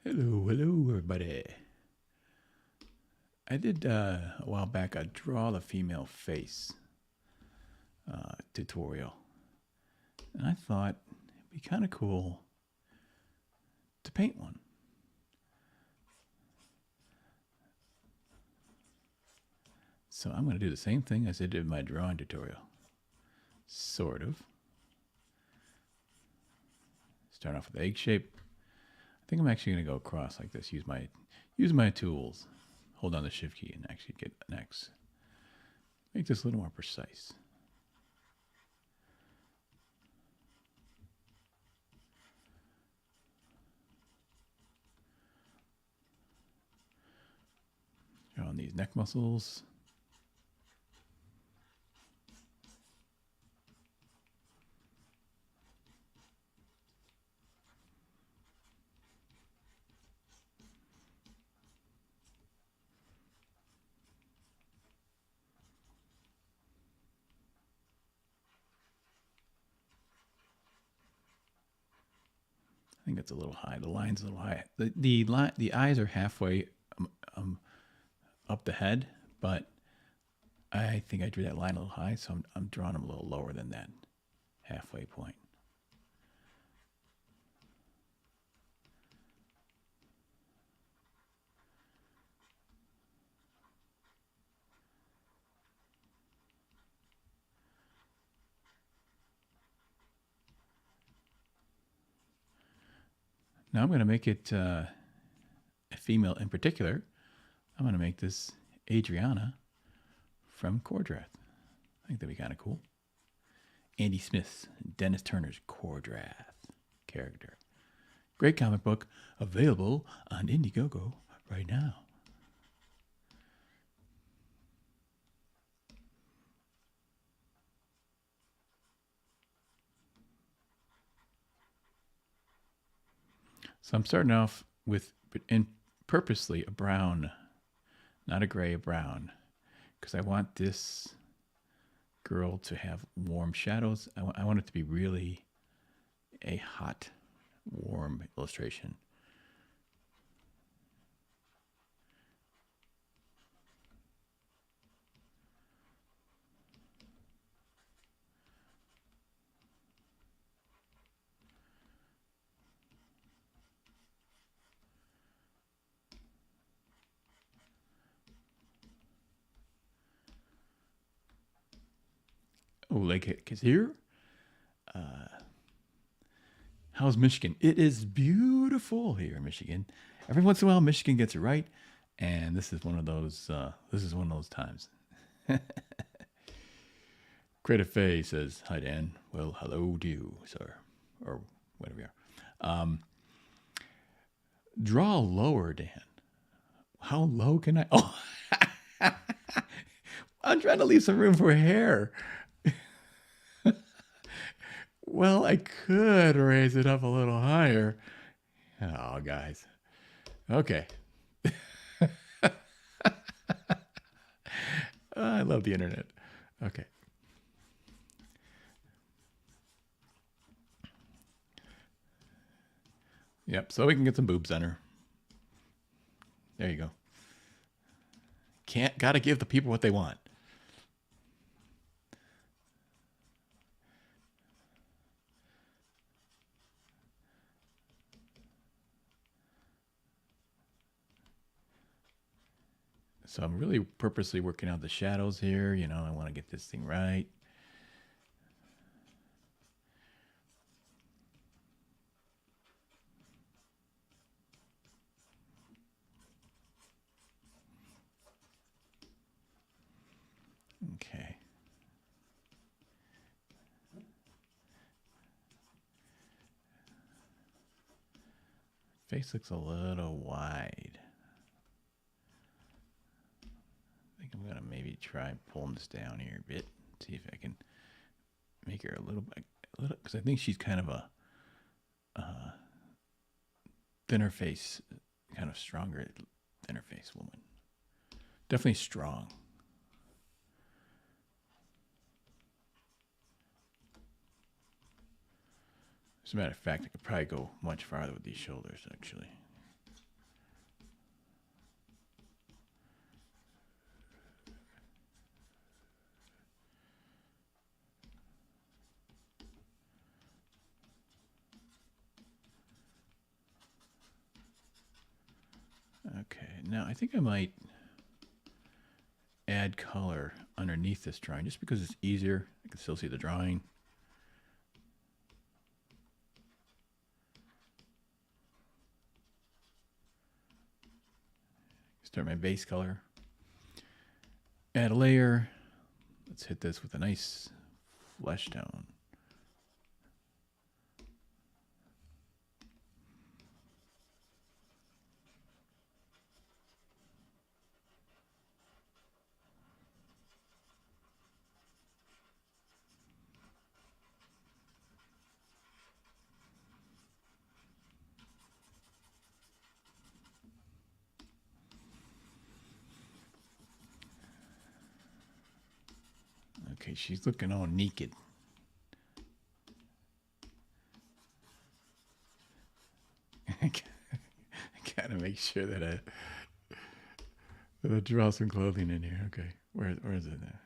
Hello, hello, everybody. I did a while back a draw the female face tutorial, and I thought it'd be kind of cool to paint one. So I'm going to do the same thing as I did in my drawing tutorial. Sort of. Start off with the egg shape. I think I'm actually going to go across like this. Use my tools. Hold down the shift key and actually get an X. Make this a little more precise. Drawing these neck muscles. I think it's a little high. The line's a little high. The eyes are halfway up the head, but I think I drew that line a little high, so I'm drawing them a little lower than that halfway point. Now I'm going to make it a female in particular. I'm going to make this Adriana from Cordrath. I think that'd be kind of cool. Andy Smith's Dennis Turner's Cordrath character. Great comic book, available on Indiegogo right now. So I'm starting off with purposely a brown, not a gray, a brown, because I want this girl to have warm shadows. I want it to be really a hot, warm illustration. Oh, Lake is here. How's Michigan? It is beautiful here in Michigan. Every once in a while, Michigan gets it right, and this is one of those. This is one of those times. Credit Faye says, "Hi Dan." Well, hello to you, sir, or whatever you are. Draw lower, Dan. How low can I? Oh, I'm trying to leave some room for hair. Well, I could raise it up a little higher. Oh, guys. Okay. I love the internet. Okay. Yep, so we can get some boobs on her. There you go. Gotta give the people what they want. So I'm really purposely working out the shadows here. You know, I want to get this thing right. Okay. Face looks a little wide. I think I'm going to maybe try pulling this down here a bit. See if I can make her a little bit, because I think she's kind of a thinner face, kind of stronger, thinner face woman. Definitely strong. As a matter of fact, I could probably go much farther with these shoulders, actually. Okay, now I think I might add color underneath this drawing just because it's easier. I can still see the drawing. Start my base color. Add a layer. Let's hit this with a nice flesh tone. Okay, she's looking all naked. I gotta make sure that I draw some clothing in here. Okay, where is it now?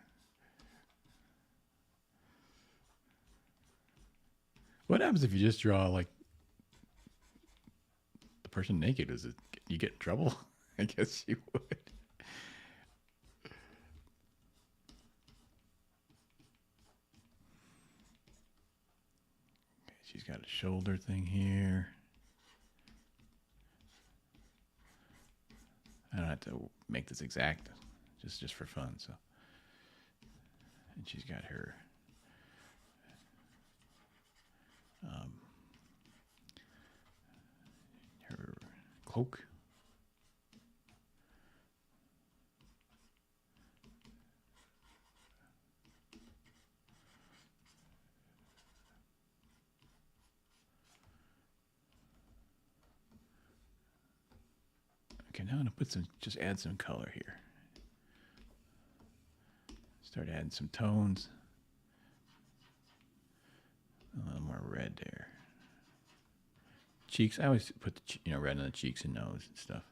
What happens if you just draw like the person naked? Is it you get in trouble? I guess you would. Okay, she's got a shoulder thing here. I don't have to make this exact, just for fun. So, and she's got her her cloak. Okay, now I'm gonna put just add some color here. Start adding some tones. A little more red there. Cheeks, I always put the red on the cheeks and nose and stuff.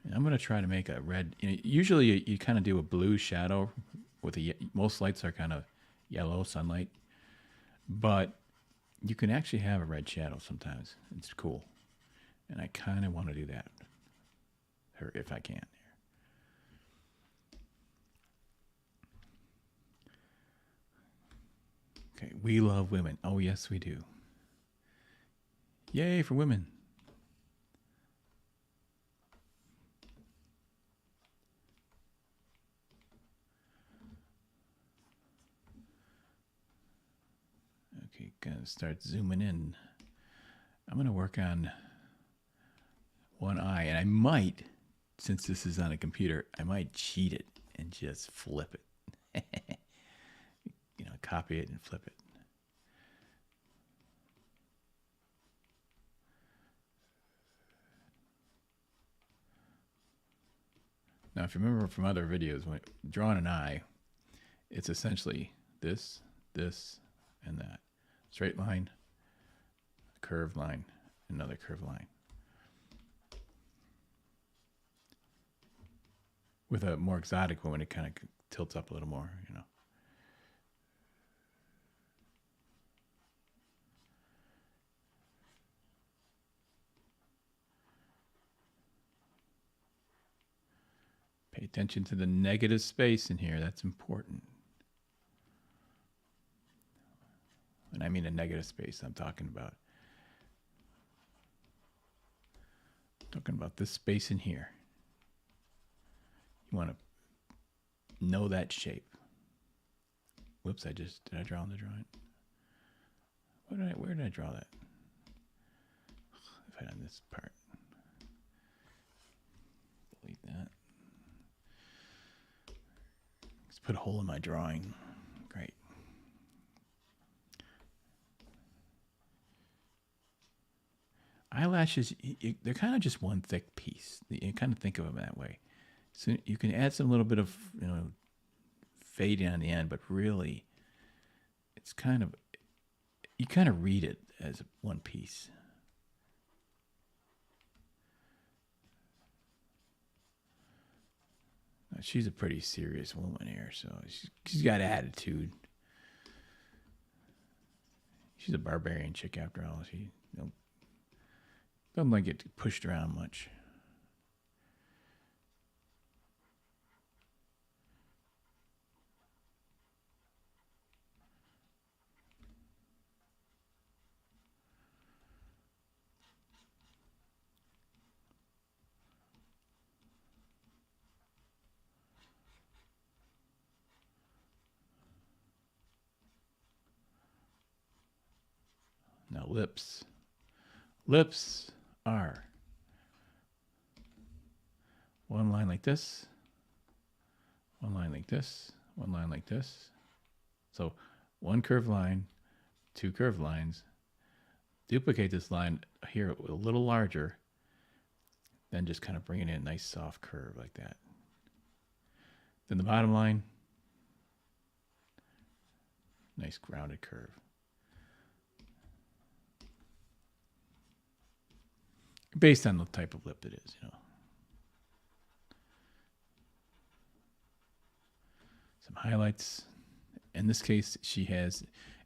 And I'm gonna try to make a red. Usually you kind of do a blue shadow with most lights are kind of yellow sunlight, but you can actually have a red shadow sometimes. It's cool. And I kind of want to do that, or if I can. Okay, we love women. Oh, yes, we do. Yay for women. Okay, gonna start zooming in. I'm gonna work on one eye, and I might, since this is on a computer, I might cheat it and just flip it. Copy it and flip it. Now, if you remember from other videos, when drawing an eye, it's essentially this, and that. Straight line, curved line, another curved line. With a more exotic one, it kind of tilts up a little more, Pay attention to the negative space in here. That's important. When I mean a negative space, I'm talking about this space in here. You want to know that shape. Whoops, did I draw on the drawing? Where did I draw that? If I on this part. Delete that. Let's put a hole in my drawing. Great. Eyelashes, they're kind of just one thick piece. You kind of think of them that way. So you can add some little bit of, fading on the end, but really, it's you kind of read it as one piece. She's a pretty serious woman here, so she's got attitude. She's a barbarian chick after all. She doesn't like get pushed around much. Now lips. Lips are one line like this, one line like this, one line like this. So one curved line, two curved lines. Duplicate this line here a little larger, then just kind of bring it in a nice soft curve like that. Then the bottom line, nice grounded curve. Based on the type of lip it is, Some highlights. In this case, she has,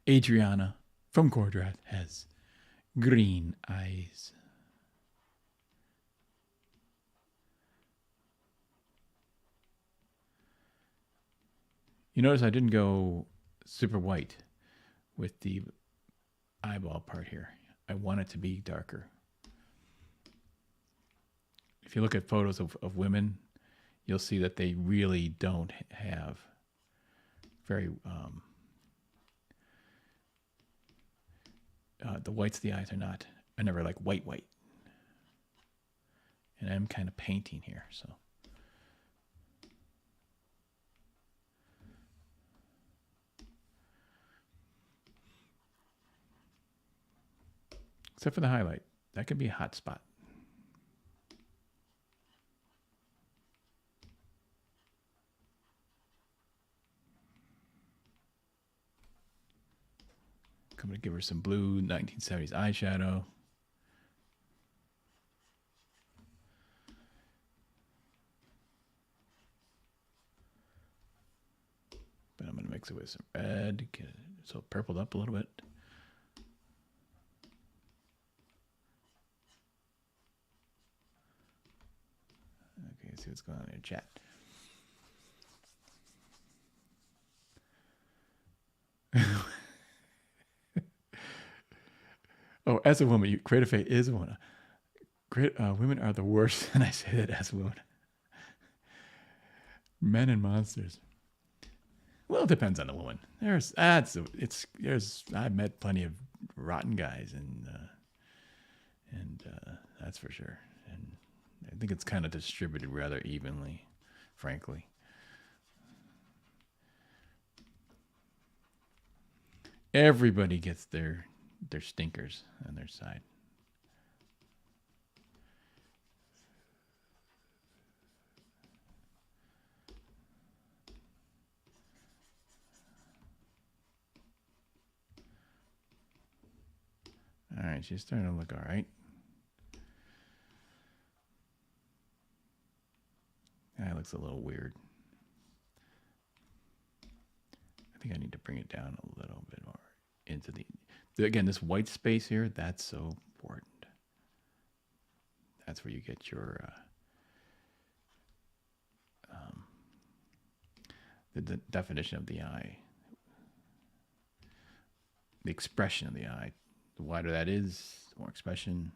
Adriana from Cordrath has green eyes. You notice I didn't go super white with the eyeball part here. I want it to be darker. If you look at photos of women, you'll see that they really don't have very, the whites of the eyes are never like white. And I'm kind of painting here, so. Except for the highlight. That could be a hot spot. I'm going to give her some blue 1970s eyeshadow. But I'm going to mix it with some red, get it so purpled up a little bit. Okay, let's see what's going on in chat. Oh, as a woman, Creative Fate is a woman. Women are the worst, and I say that as a woman. Men and monsters. Well, it depends on the woman. I've met plenty of rotten guys, and that's for sure. And I think it's kind of distributed rather evenly, frankly. Everybody gets their stinkers on their side. All right, she's starting to look all right. That looks a little weird. I think I need to bring it down a little bit more into again, this white space here, that's so important. That's where you get your the definition of the eye, the expression of the eye. The wider that is, the more expression.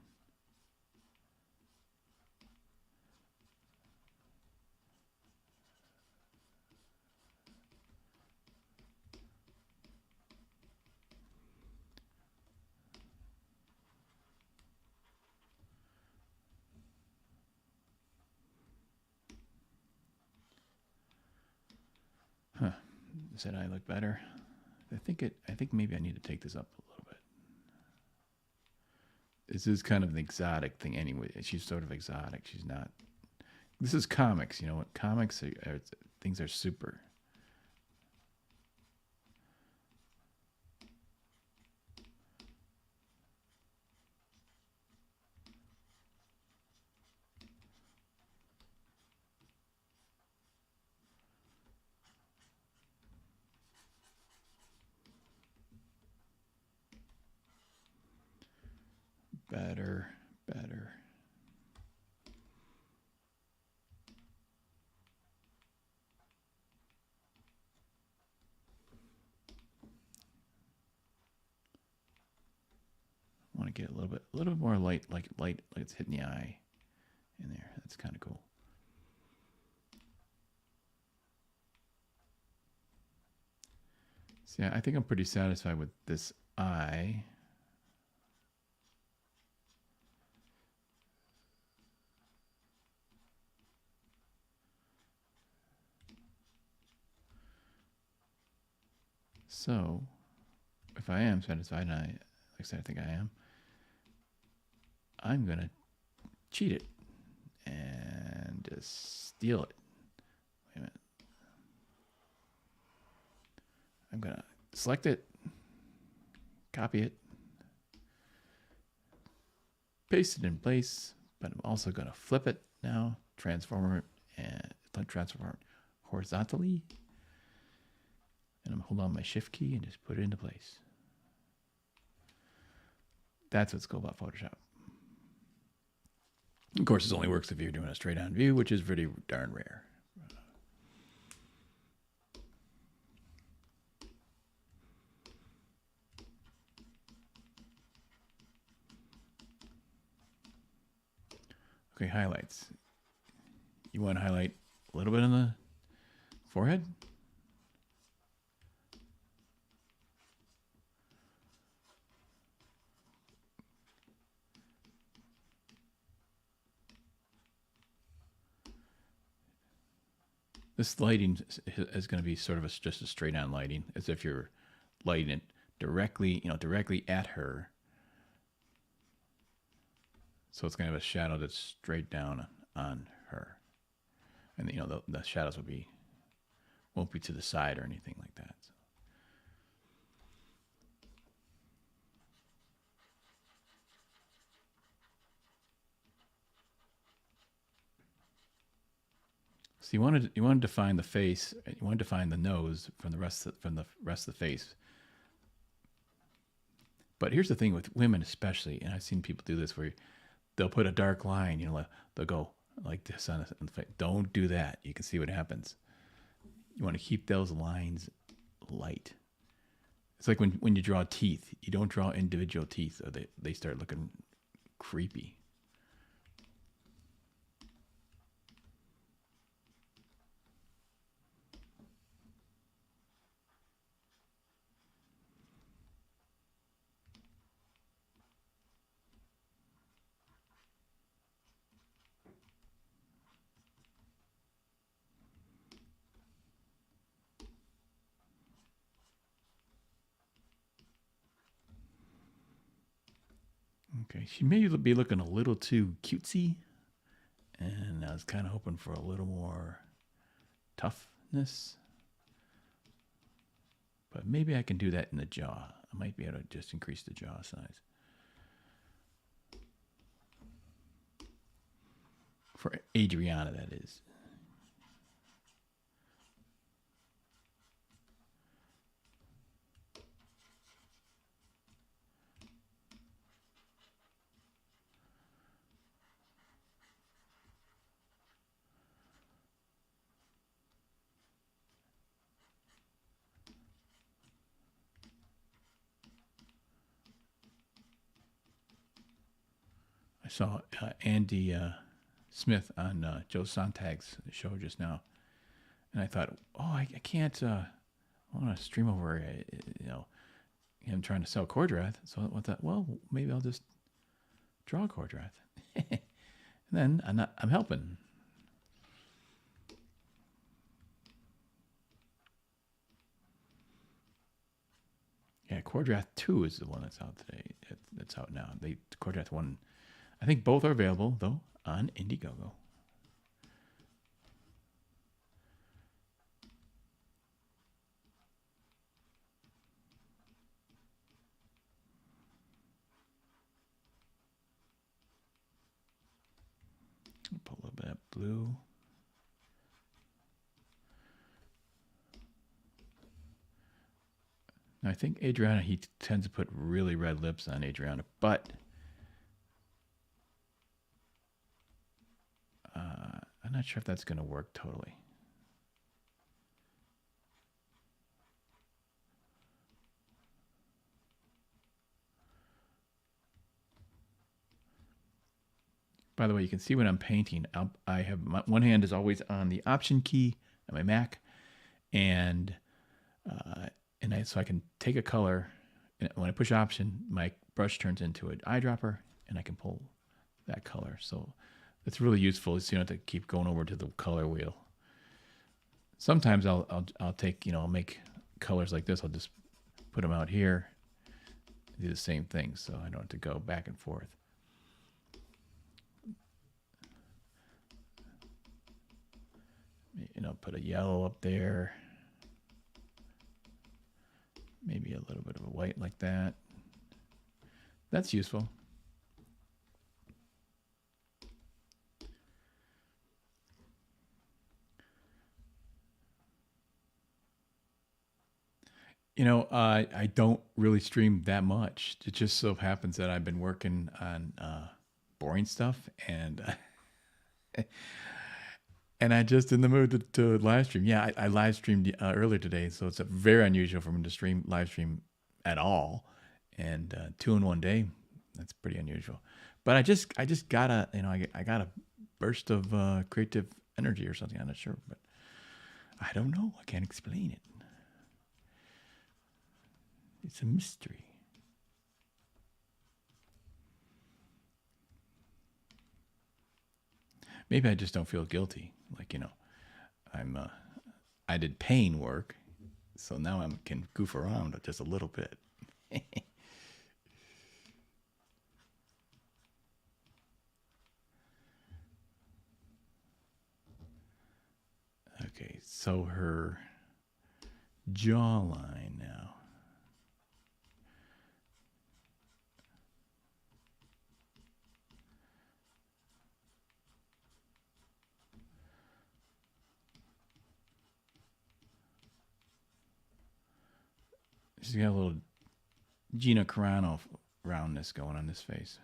Huh. Does that eye look better? I think maybe I need to take this up a little bit. This is kind of an exotic thing anyway. She's sort of exotic. She's not. This is comics. You know what? Comics things are super. better, better. I want to get a little bit more light, like it's hitting the eye in there. That's kind of cool. So yeah, I think I'm pretty satisfied with this eye. So if I am satisfied, and like I said, I think I am, I'm going to cheat it and just steal it. Wait a minute. I'm going to select it, copy it, paste it in place, but I'm also going to flip it now, transform it horizontally, and I'm holding on my shift key and just put it into place. That's what's cool about Photoshop. Of course, this only works if you're doing a straight on view, which is pretty darn rare. Okay, highlights. You want to highlight a little bit on the forehead? This lighting is going to be sort of just a straight on lighting, as if you're lighting it directly, directly at her. So it's going to have a shadow that's straight down on her. And the shadows won't be to the side or anything like that. So you want to define the face, you want to define the nose from the rest of the face. But here's the thing with women especially, and I've seen people do this where they'll put a dark line, they'll go like this on the face. Don't do that. You can see what happens. You want to keep those lines light. It's like when you draw teeth, you don't draw individual teeth or they start looking creepy. Okay, she may be looking a little too cutesy, and I was kind of hoping for a little more toughness. But maybe I can do that in the jaw. I might be able to just increase the jaw size. For Adriana, that is. I saw Andy Smith on Joe Sontag's show just now, and I thought, I can't. I want to stream over, him trying to sell Cordrath. So I thought, well, maybe I'll just draw Cordrath, and then I'm helping. Yeah, Cordrath 2 is the one that's out today. That's out now. Cordrath 1. I think both are available, though, on Indiegogo. I'll put a little bit of blue. Now, I think Adriana, he tends to put really red lips on Adriana, but not sure if that's going to work totally. By the way, you can see when I'm painting, I have one hand is always on the Option key on my Mac, and so I can take a color. And when I push Option, my brush turns into an eyedropper, and I can pull that color. So it's really useful, so you don't have to keep going over to the color wheel. Sometimes I'll take, I'll make colors like this. I'll just put them out here, do the same thing, so I don't have to go back and forth. Put a yellow up there. Maybe a little bit of a white like that. That's useful. I don't really stream that much. It just so happens that I've been working on boring stuff, and and I just in the mood to live stream. Yeah, I live streamed earlier today, so it's very unusual for me to live stream at all, and 2 in one day. That's pretty unusual. But I just got I got a burst of creative energy or something. I'm not sure, but I don't know. I can't explain it. It's a mystery. Maybe I just don't feel guilty. Like, I did pain work, so now I can goof around just a little bit. Okay, so her jawline now. She's got a little Gina Carano roundness going on this face.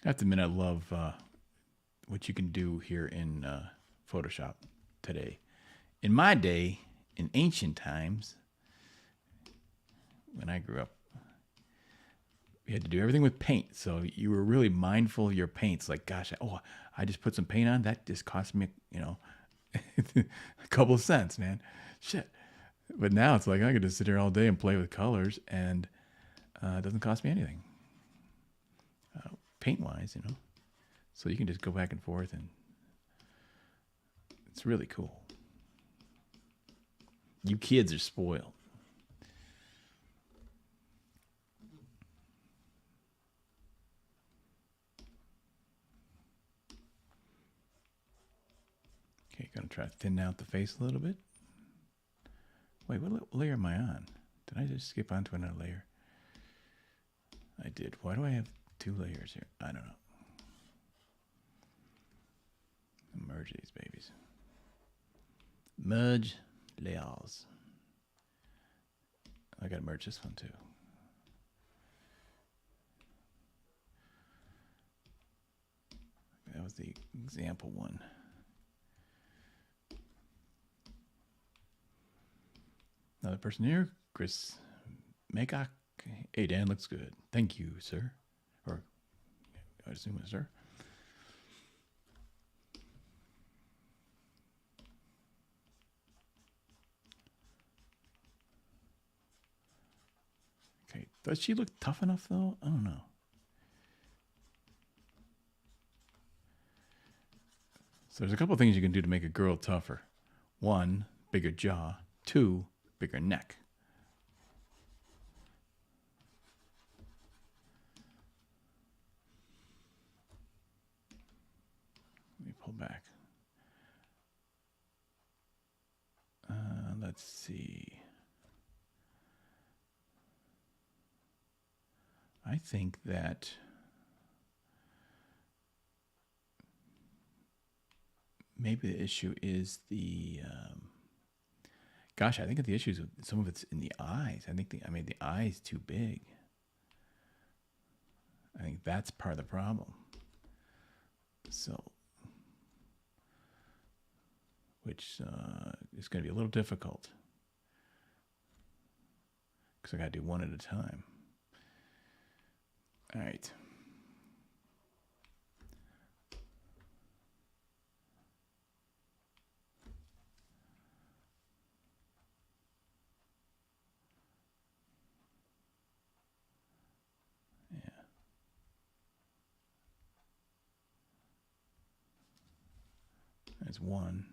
I have to admit, I love what you can do here in Photoshop today. In my day, in ancient times, when I grew up, we had to do everything with paint. So you were really mindful of your paints. Like, gosh, I just put some paint on. That just cost me, a couple of cents, man. Shit. But now it's like I could just sit here all day and play with colors, and it doesn't cost me anything. Paint-wise, So you can just go back and forth, and it's really cool. You kids are spoiled. Okay, gonna try to thin out the face a little bit. Wait, what layer am I on? Did I just skip onto another layer? I did. Why do I have 2 layers here? I don't know. Merge these babies. Merge layers. I gotta merge this one too. That was the example one. Another person here, Chris Makak. Hey, Dan, looks good. Thank you, sir. Or I assume it's sir. Okay, does she look tough enough though? I don't know. So there's a couple of things you can do to make a girl tougher. 1, bigger jaw. 2, bigger neck. Let me pull back. Let's see. I I think that maybe the issue is gosh, I think that the issue is some of it's in the eyes. I think I made the eyes too big. I think that's part of the problem. So, which is going to be a little difficult because I got to do one at a time. All right. Yeah. There's one.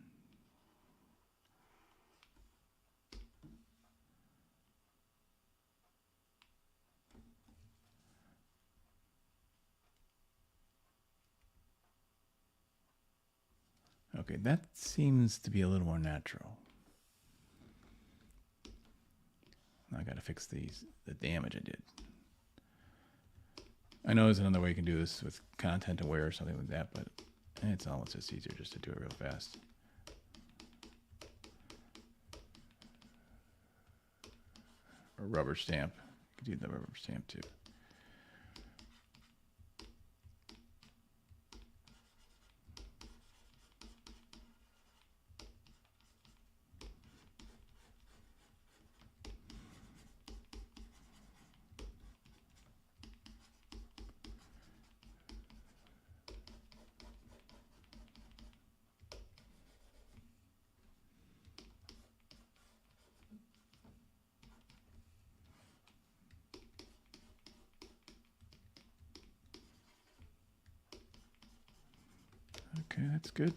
Okay, that seems to be a little more natural. I got to fix the damage I did. I know there's another way you can do this with content aware or something like that, but it's almost just easier just to do it real fast. Or rubber stamp. You could do the rubber stamp too. Okay, that's good.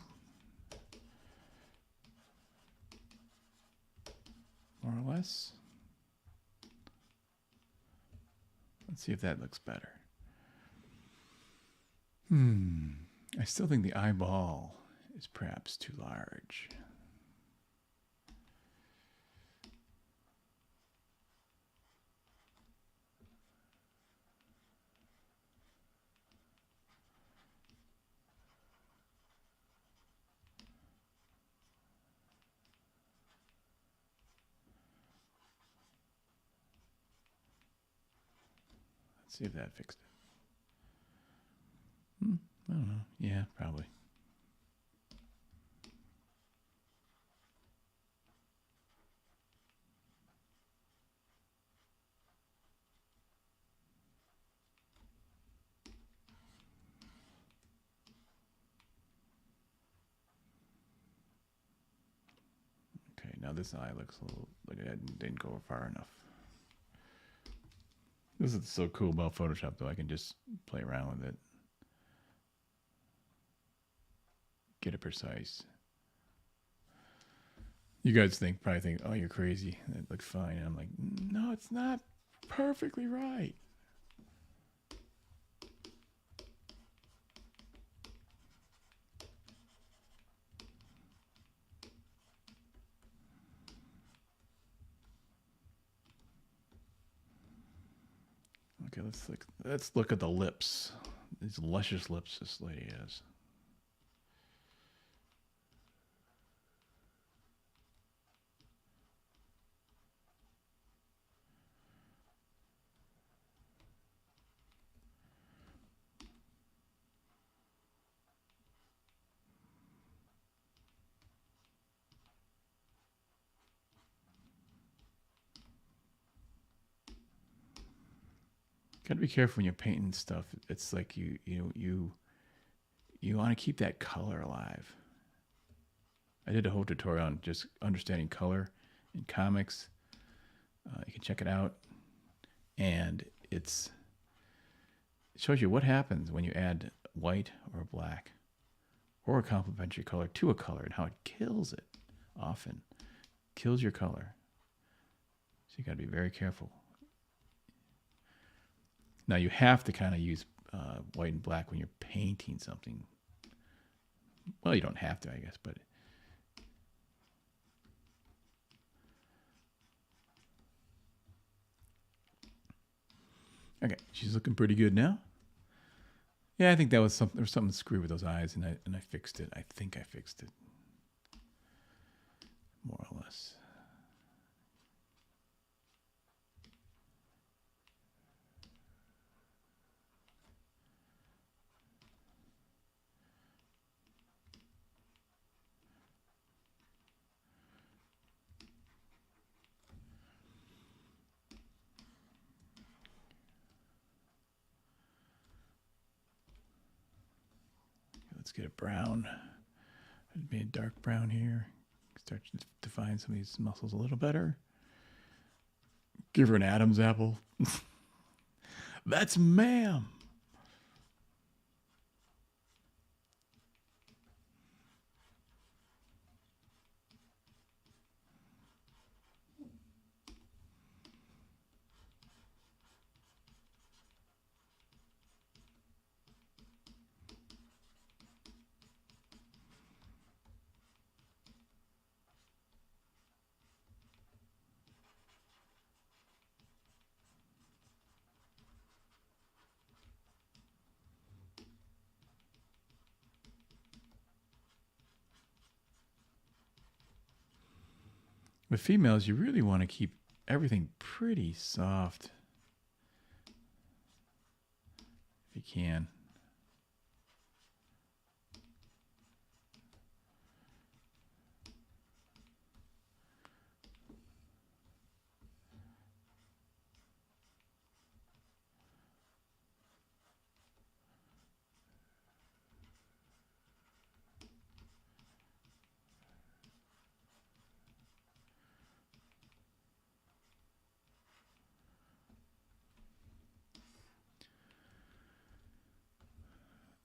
More or less. Let's see if that looks better. I still think the eyeball is perhaps too large. Let's see if that fixed it. I don't know. Yeah, probably. Okay, now this eye looks a little like it didn't go far enough. This is so cool about Photoshop, though. I can just play around with it. Get it precise. You guys probably think, oh, you're crazy. That looks fine. And I'm like, no, it's not perfectly right. Okay, let's look at the lips. These luscious lips this lady has. Got to be careful when you're painting stuff. It's like you want to keep that color alive. I did a whole tutorial on just understanding color in comics. You can check it out, and it shows you what happens when you add white or black or a complementary color to a color and how it kills it. Often kills your color. So you got to be very careful. Now you have to kind of use white and black when you're painting something. Well, you don't have to, I guess, but Okay, she's looking pretty good now. Yeah, I think that was something. There was something screwed with those eyes, and I fixed it. I think I fixed it, more or less. Let's get a brown. It'd be a dark brown here. Start to define some of these muscles a little better. Give her an Adam's apple. That's ma'am. With females, you really want to keep everything pretty soft if you can.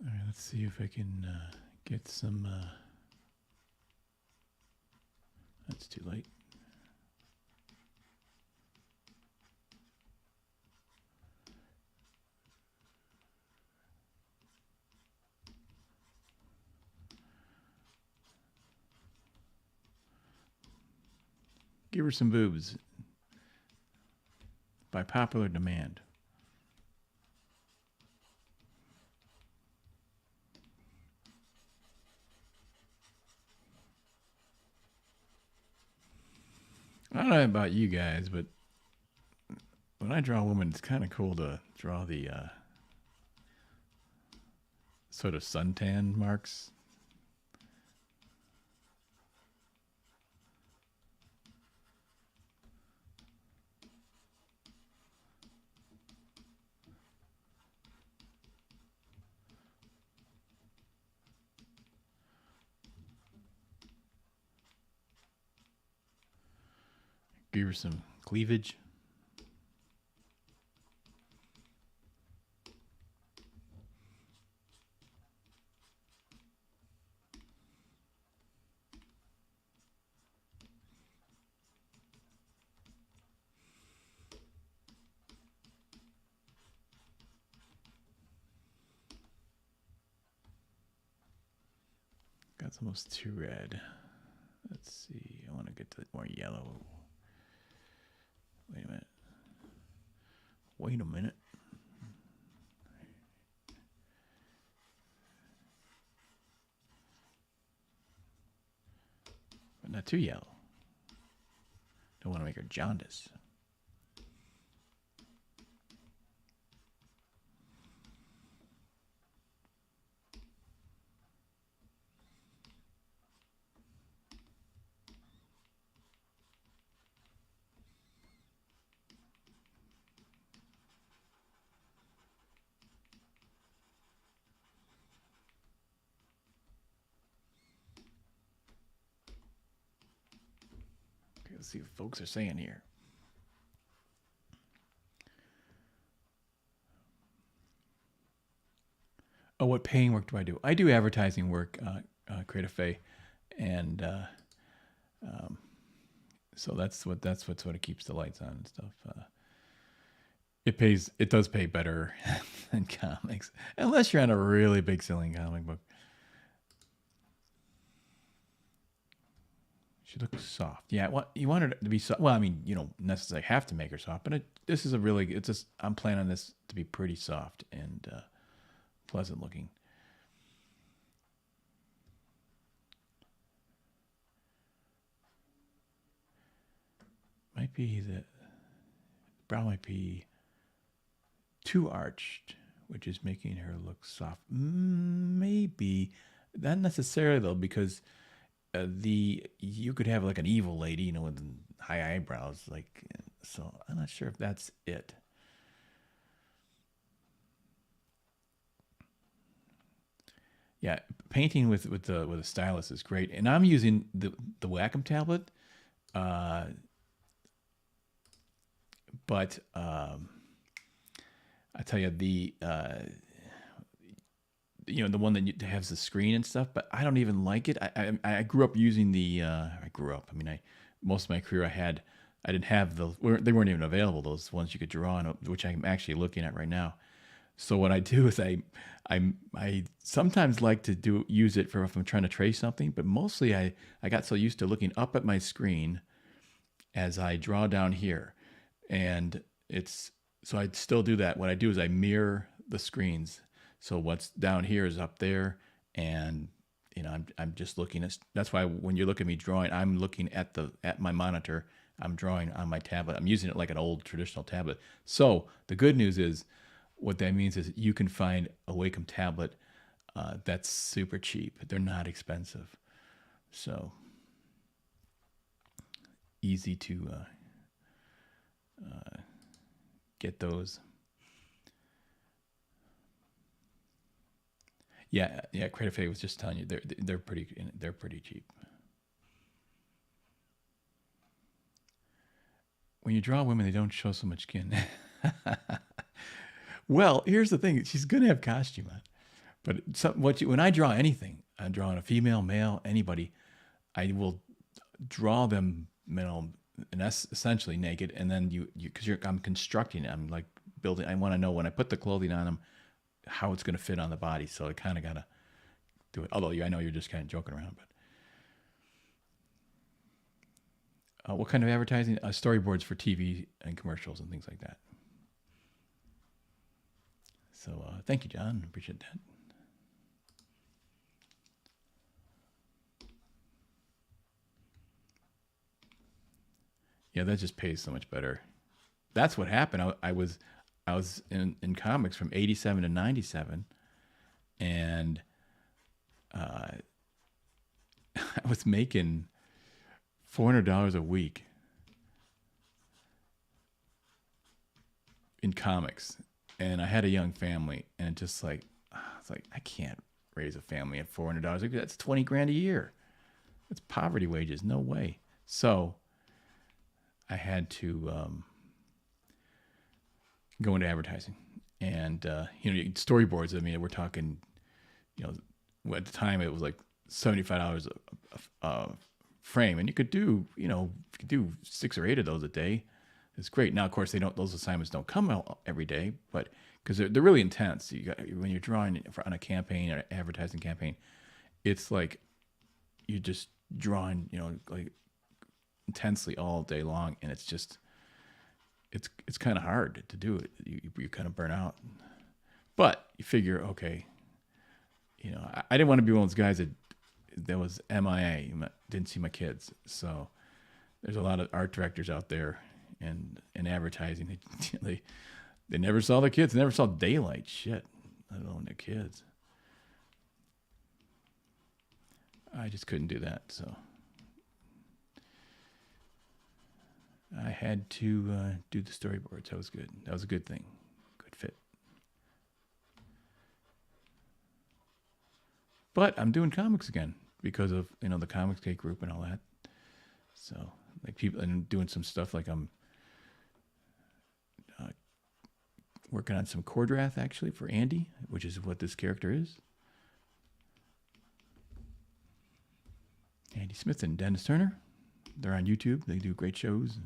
All right, let's see if I can get some. That's too light. Give her some boobs by popular demand. I don't know about you guys, but when I draw a woman, it's kind of cool to draw the sort of suntan marks. Give her some cleavage. That's almost too red. Let's see. I want to get to more yellow. Wait a minute. Wait a minute. But not too yellow. Don't want to make her jaundice. Let's see what folks are saying here. Oh, what paying work do I do? I do advertising work, Creative Faye, and so that's what sort of keeps the lights on and stuff. It does pay better than comics, unless you're on a really big selling comic book. She looks soft. Yeah, well, you want her to be soft. Well, I mean, you don't necessarily have to make her soft, but this is a really. It's just I'm planning on this to be pretty soft and pleasant looking. Might be the brow might be too arched, which is making her look soft. Maybe not necessarily though, because you could have like an evil lady, with high eyebrows, like so. I'm not sure if that's it. Yeah, painting with a stylus is great, and I'm using the Wacom tablet, but I tell you the one that has the screen and stuff, but I don't even like it. I grew up using the. I grew up. I mean, most of my career I didn't have they weren't even available. Those ones you could draw on, which I'm actually looking at right now. So what I do is I sometimes like to use it for if I'm trying to trace something, but mostly I got so used to looking up at my screen as I draw down here, and so I still do that. What I do is I mirror the screens. So what's down here is up there, and I'm just looking at. That's why when you look at me drawing, I'm looking at my monitor. I'm drawing on my tablet. I'm using it like an old traditional tablet. So the good news is, what that means is you can find a Wacom tablet that's super cheap. They're not expensive, so easy to get those. Yeah. Creative Fade was just telling you they're pretty cheap. When you draw women, they don't show so much skin. Well, here's the thing: she's gonna have costume on. But when I draw anything, I'm drawing a female, male, anybody, I will draw them, and that's essentially naked. And then I'm constructing it. I'm like building. I want to know when I put the clothing on them, how it's going to fit on the body. So I kind of got to do it. Although I know you're just kind of joking around, but what kind of advertising? Storyboards for TV and commercials and things like that. So thank you, John. Appreciate that. Yeah, that just pays so much better. That's what happened. I was in comics from 87 to 97, and I was making $400 a week in comics, and I had a young family, and just like it's like I can't raise a family at $400. That's 20 grand a year. That's poverty wages. No way. So I had to go into advertising, and storyboards. I mean, we're talking, at the time it was like $75 a frame, and you could do 6 or 8 of those a day. It's great. Now, of course, those assignments don't come out every day, but because they're really intense. When you're drawing on a campaign or advertising campaign, it's like you're just drawing, like intensely all day long, and it's just it's kind of hard to do it. You kind of burn out, but you figure, okay, I didn't want to be one of those guys that was MIA, didn't see my kids. So there's a lot of art directors out there and advertising. They never saw their kids, never saw daylight. Shit, let alone their kids. I just couldn't do that, so I had to do the storyboards. That was good. That was a good thing. Good fit. But I'm doing comics again because of the Comics Cake group and all that. So like people, and doing some stuff like I'm working on some Cordrath actually for Andy, which is what this character is. Andy Smith and Dennis Turner. They're on YouTube. They do great shows.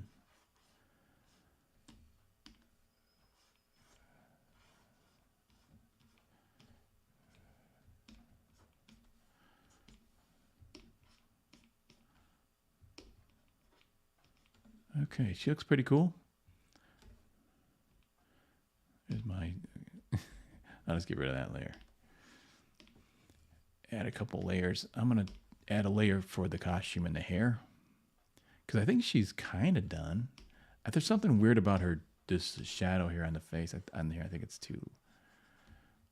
Okay, she looks pretty cool. Here's my... I'll just get rid of that layer. Add a couple layers. I'm going to add a layer for the costume and the hair, because I think she's kind of done. There's something weird about her, this shadow here on the face. On here, I think it's too...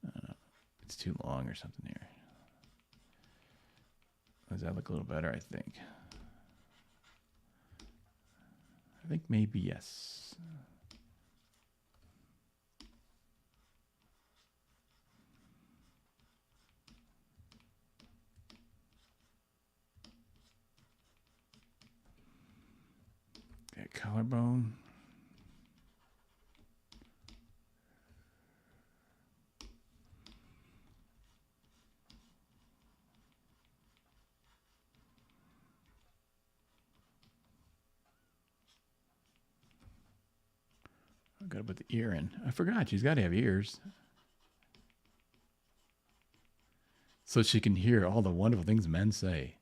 I don't know. It's too long or something here. Does that look a little better? I think. I think maybe yes. Okay, collarbone. I gotta put the ear in. I forgot she's got to have ears, so she can hear all the wonderful things men say.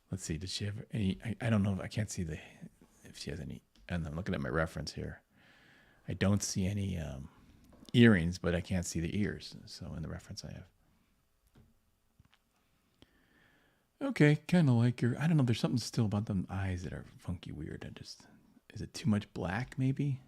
Let's see. Does she have any? I don't know. I can't see if she has any. And I'm looking at my reference here. I don't see any earrings, but I can't see the ears. So in the reference I have. Okay, kind of like her. I don't know. There's something still about them eyes that are funky weird. Is it too much black maybe?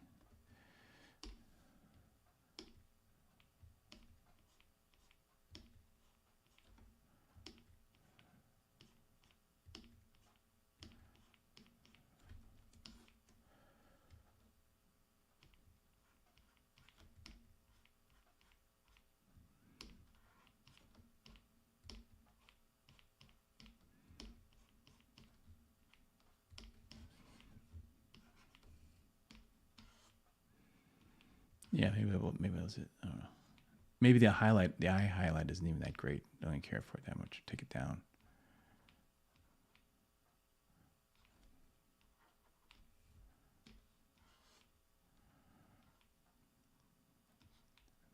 Yeah, maybe that was it. I don't know. Maybe the eye highlight isn't even that great. Don't even care for it that much. Take it down.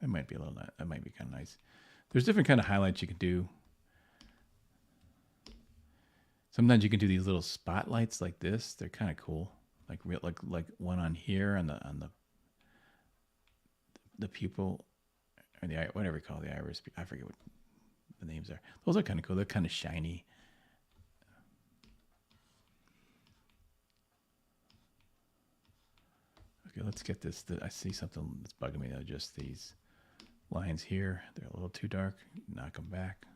That might be a little. That might be kind of nice. There's different kind of highlights you can do. Sometimes you can do these little spotlights like this. They're kind of cool. Like one on here on the pupil, or the eye, whatever you call the iris. I forget what the names are. Those are kind of cool. They're kind of shiny. Okay, let's get this. I see something that's bugging me. Just these lines here. They're a little too dark. Knock them back.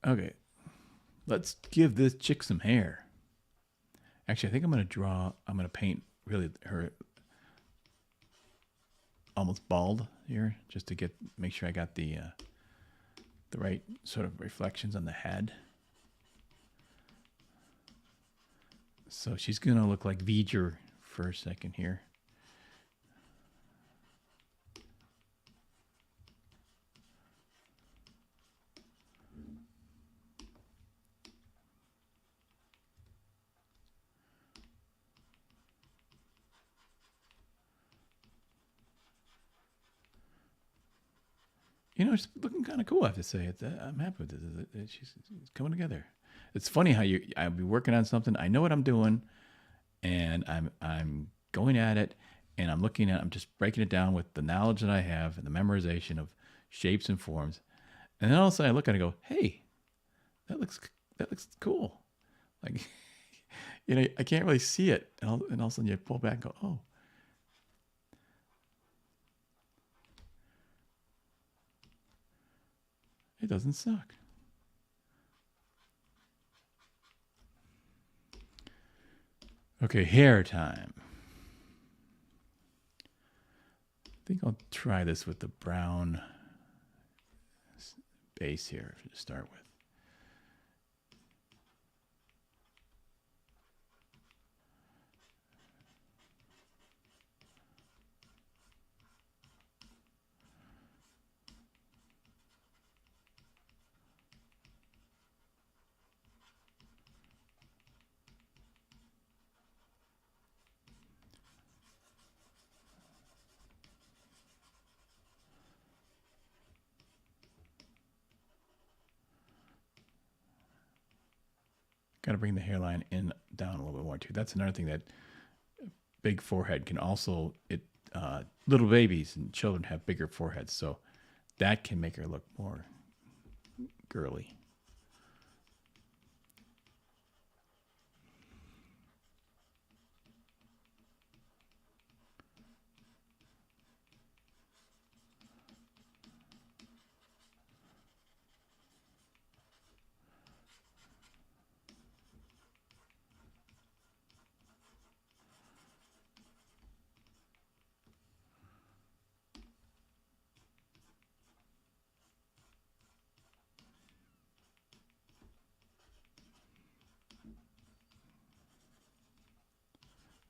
Okay, let's give this chick some hair. Actually, I think I'm going to paint really her almost bald here, just to make sure I got the right sort of reflections on the head. So she's going to look like V'ger for a second here. You know, it's looking kind of cool, I have to say. I'm happy with it. She's coming together. It's funny how I'll be working on something. I know what I'm doing, and I'm going at it, and I'm just breaking it down with the knowledge that I have and the memorization of shapes and forms. And then all of a sudden I look at it and go, hey, that looks cool. Like, you know, I can't really see it. And all of a sudden you pull back and go, oh. It doesn't suck. Okay, hair time. I think I'll try this with the brown base here to start with. Got to bring the hairline in down a little bit more too. That's another thing that big forehead can also little babies and children have bigger foreheads, so that can make her look more girly.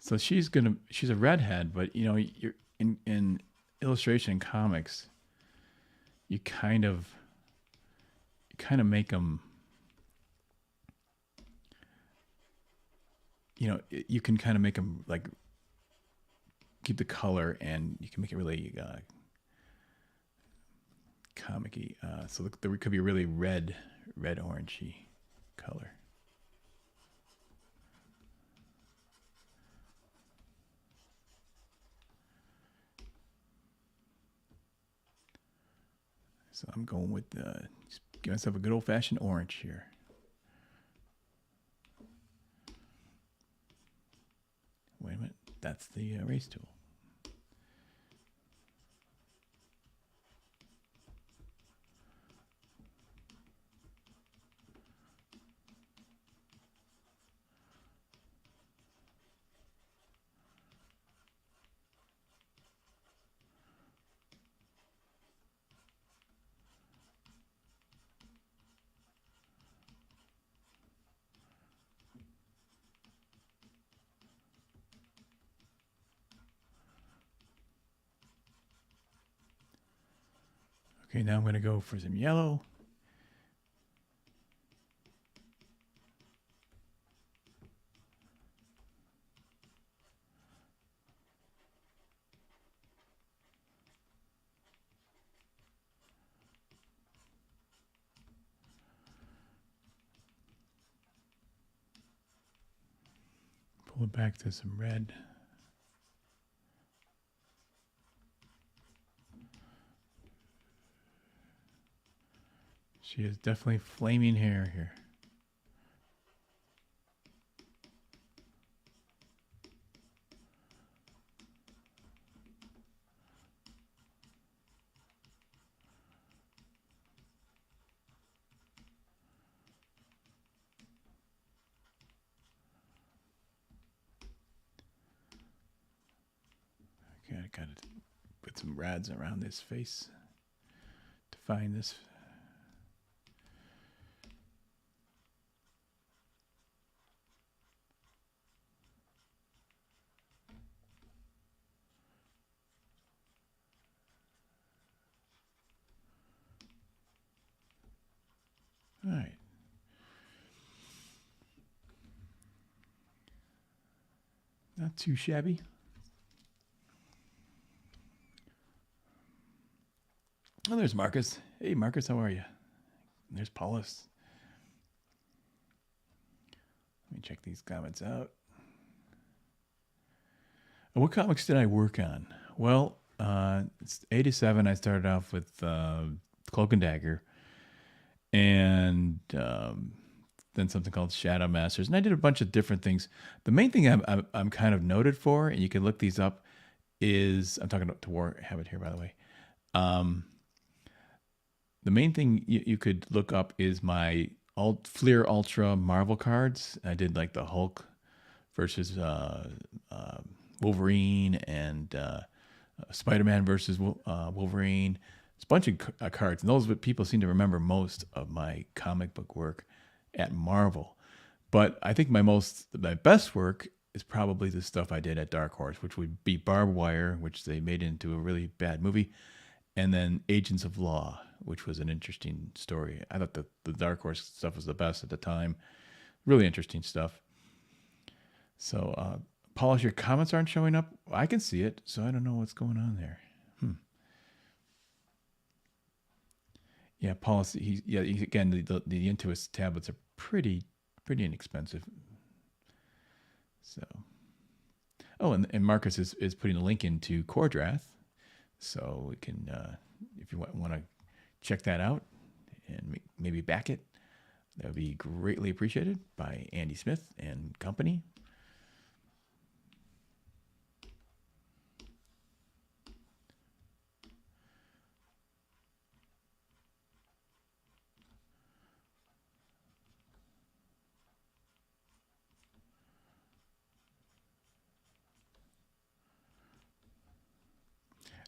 So she's a redhead, but you know, you're in illustration and comics, you kind of make them, you know, you can kind of make them like keep the color, and you can make it really comic-y. So there could be a really red orangey color. So I'm going with give myself a good old-fashioned orange here. Wait a minute, that's the erase tool. Okay, now I'm going to go for some yellow. Pull it back to some red. She is definitely flaming hair here. Okay, I gotta put some rads around this face to find this. All right. Not too shabby. Oh, there's Marcus. Hey, Marcus, how are you? There's Paulus. Let me check these comments out. What comics did I work on? Well, it's 87. I started off with Cloak and Dagger, and then something called Shadow Masters, and I did a bunch of different things. The main thing I'm kind of noted for, and you can look these up, is I'm talking to War Habit here, by the way. The main thing you could look up is my Fleer Ultra Marvel cards. I did like the Hulk versus Wolverine, and Spider-Man versus Wolverine. It's a bunch of cards, and those are what people seem to remember most of my comic book work at Marvel. But I think my best work is probably the stuff I did at Dark Horse, which would be Barbed Wire, which they made into a really bad movie, and then Agents of Law, which was an interesting story. I thought the Dark Horse stuff was the best at the time. Really interesting stuff. So, Paul, your comments aren't showing up. I can see it, so I don't know what's going on there. Yeah, Paul. Again, the Intuos tablets are pretty pretty inexpensive. So, oh, and Marcus is putting a link into Cordrath, so we can, if you want to check that out and maybe back it, that would be greatly appreciated by Andy Smith and company.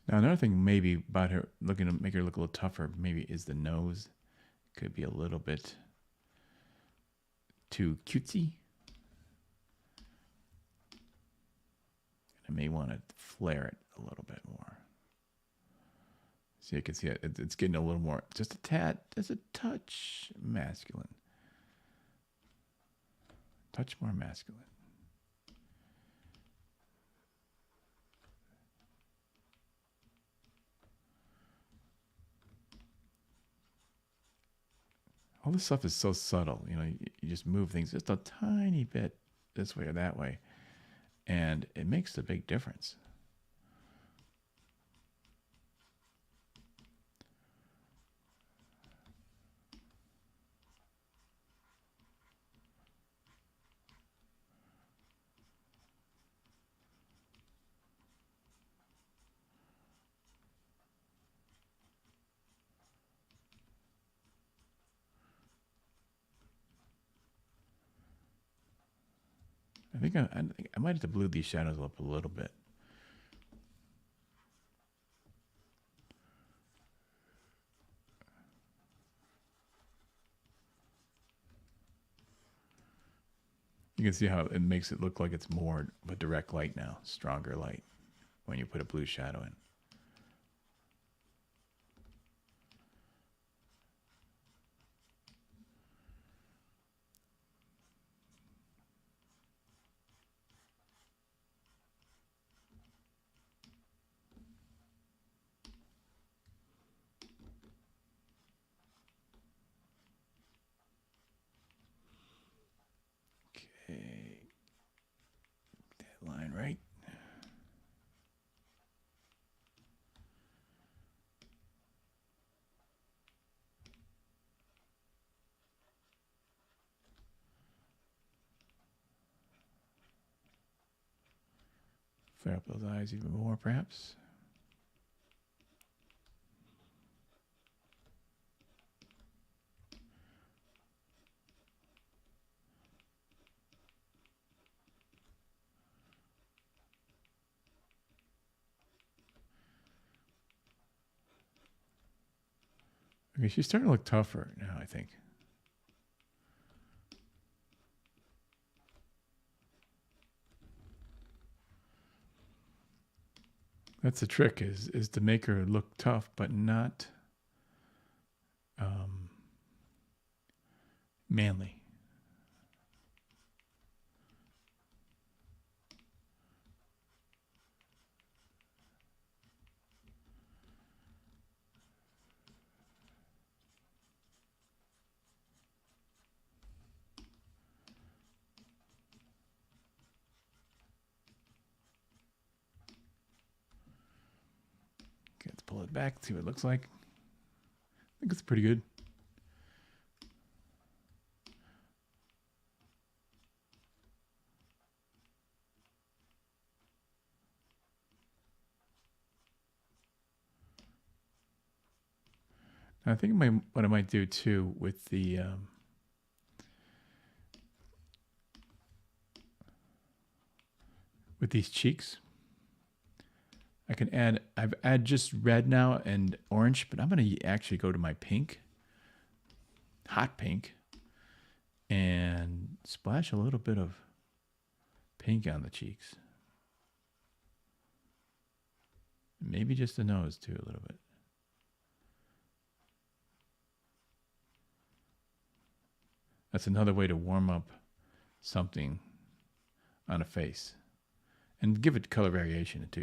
Now, another thing maybe about her looking to make her look a little tougher, maybe is the nose. Could be a little bit too cutesy. I may want to flare it a little bit more. So you can see it's getting a little more, just a tad, just a touch masculine. Touch more masculine. All this stuff is so subtle. You know, you just move things just a tiny bit this way or that way, and it makes a big difference. I think I might have to blue these shadows up a little bit. You can see how it makes it look like it's more of a direct light now, stronger light when you put a blue shadow in. Okay, that line right. Flare up those eyes even more, perhaps. Okay, she's starting to look tougher now, I think. That's the trick, is to make her look tough, but not manly. Okay, let's pull it back, see what it looks like. I think it's pretty good. I think what I might do too with the with these cheeks, I can add. I've add just red now and orange, but I'm gonna actually go to my pink, hot pink, and splash a little bit of pink on the cheeks. Maybe just the nose too, a little bit. That's another way to warm up something on a face and give it color variation too.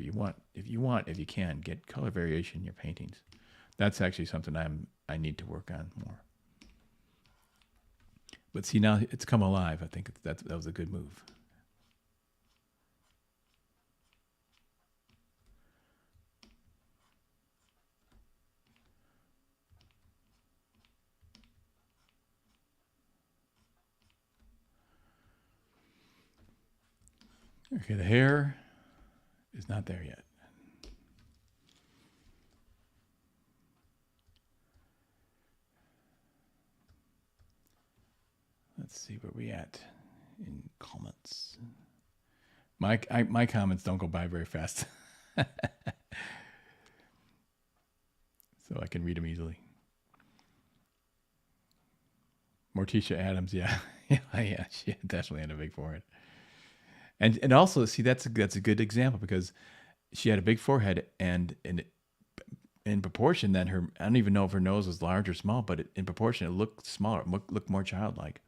If you can, get color variation in your paintings. That's actually something I need to work on more. But see, now it's come alive. I think that was a good move. Okay, the hair is not there yet. Let's see where we at in comments. My comments don't go by very fast, so I can read them easily. Morticia Adams, yeah, yeah, she definitely had a big forehead, and also see that's a good example because she had a big forehead and in proportion that her I don't even know if her nose was large or small, but in proportion it looked smaller, looked more childlike.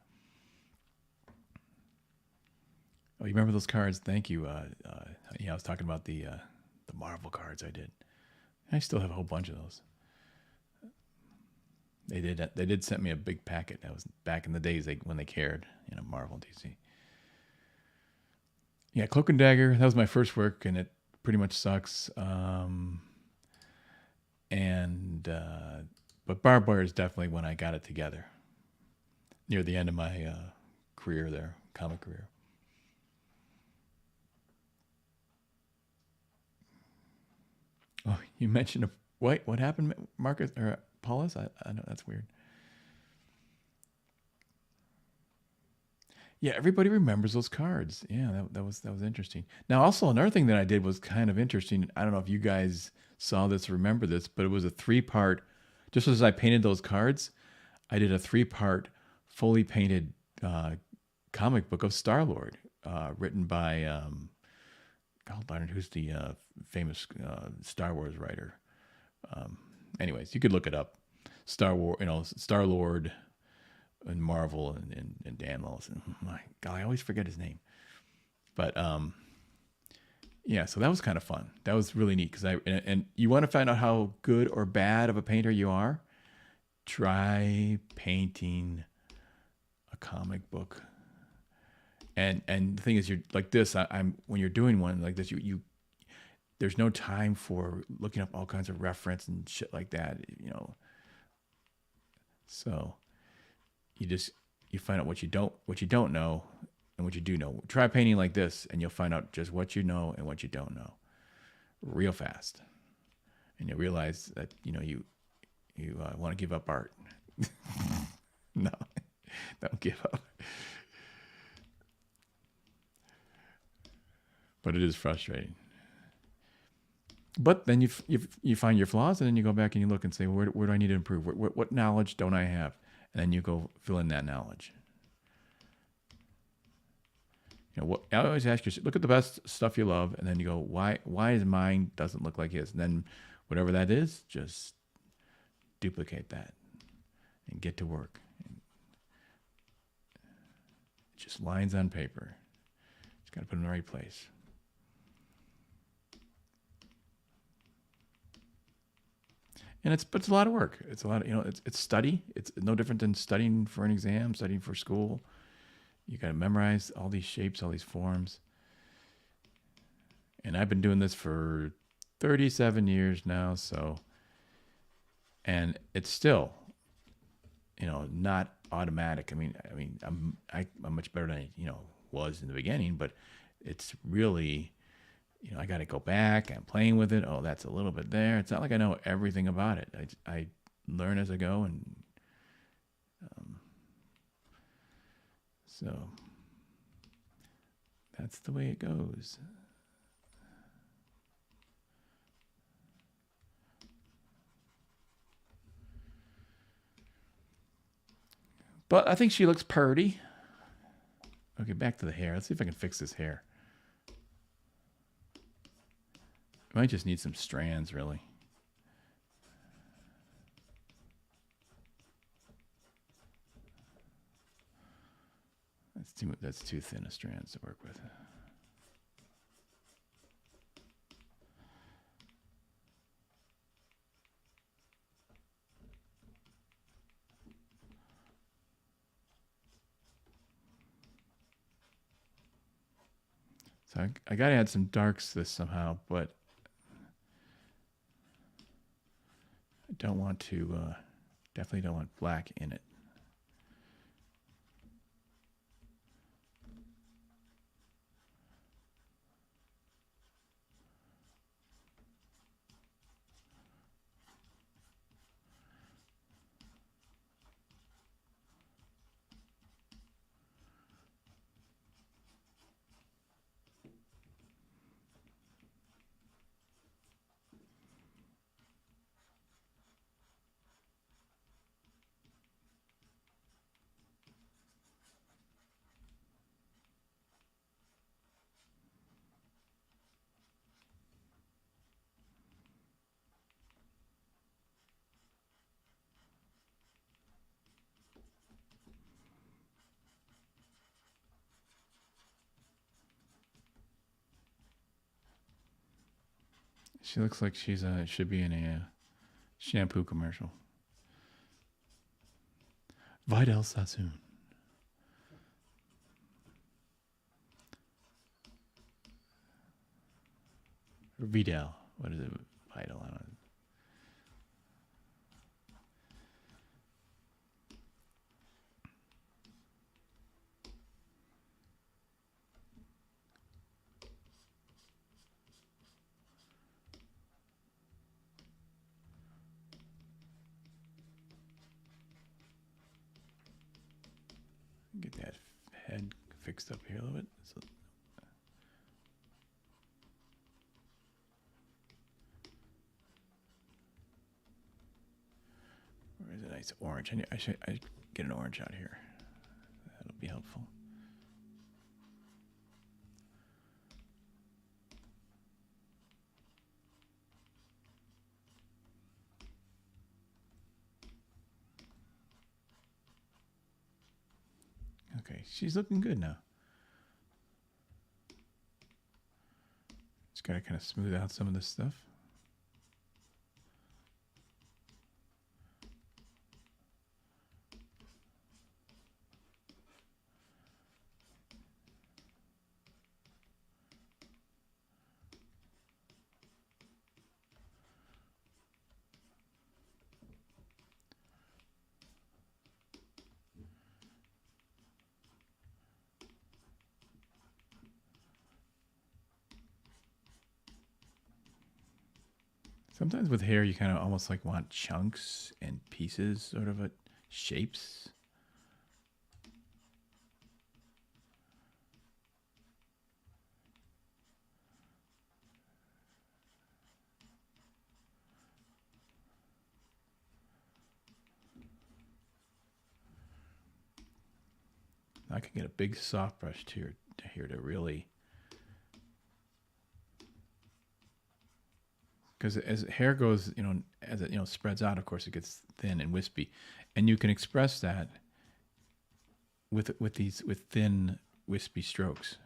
Oh, you remember those cards? Thank you. Yeah, I was talking about the Marvel cards I did. I still have a whole bunch of those. They did send me a big packet. That was back in the days when they cared, Marvel DC. Yeah, Cloak and Dagger. That was my first work, and it pretty much sucks. But Barbed Wire is definitely when I got it together. Near the end of my career there, comic career. Oh, you mentioned what happened, Marcus or Paulus? I know that's weird. Yeah, everybody remembers those cards. Yeah, that was interesting. Now, also another thing that I did was kind of interesting. I don't know if you guys saw this, remember this, but it was a 3-part. Just as I painted those cards, I did a 3-part, fully painted comic book of Star-Lord, written by God darn it, who's the famous Star Wars writer? Anyways, you could look it up. Star-Lord and Marvel and Dan Lawlis. My God, I always forget his name. But yeah, so that was kind of fun. That was really neat because and you want to find out how good or bad of a painter you are? Try painting a comic book. And the thing is, you're like this. I'm when you're doing one like this, you there's no time for looking up all kinds of reference and shit like that, So you find out what you don't know and what you do know. Try painting like this, and you'll find out just what you know and what you don't know, real fast, and you'll realize that you want to give up art. No, don't give up. But it is frustrating. But then you find your flaws, and then you go back and you look and say, where do I need to improve? What knowledge don't I have? And then you go fill in that knowledge. I always ask you, look at the best stuff you love, and then you go, why is mine doesn't look like his? And then whatever that is, just duplicate that and get to work. Just lines on paper. Just got to put them in the right place. And it's a lot of work. It's a lot of, it's study. It's no different than studying for an exam, studying for school. You got to memorize all these shapes, all these forms. And I've been doing this for 37 years now. So, and it's still, not automatic. I mean, I'm much better than I, was in the beginning, but it's really, I got to go back. I'm playing with it. Oh, that's a little bit there. It's not like I know everything about it. I learn as I go, and so that's the way it goes. But I think she looks purty. Okay, back to the hair. Let's see if I can fix this hair. I might just need some strands, really. That's too thin a strands to work with. So I got to add some darks to this somehow, but I don't want to, definitely don't want black in it. She looks like she's should be in a shampoo commercial. Vidal Sassoon. Or Vidal. What is it? Vidal. I don't know. Get that head fixed up here a little bit. So where is a nice orange? I should get an orange out here. That'll be helpful. Okay, she's looking good now. Just gotta kind of smooth out some of this stuff. Sometimes with hair, you kind of almost like want chunks and pieces, sort of shapes. I can get a big soft brush here to really, because as hair goes, as it spreads out, of course, it gets thin and wispy, and you can express that with thin wispy strokes.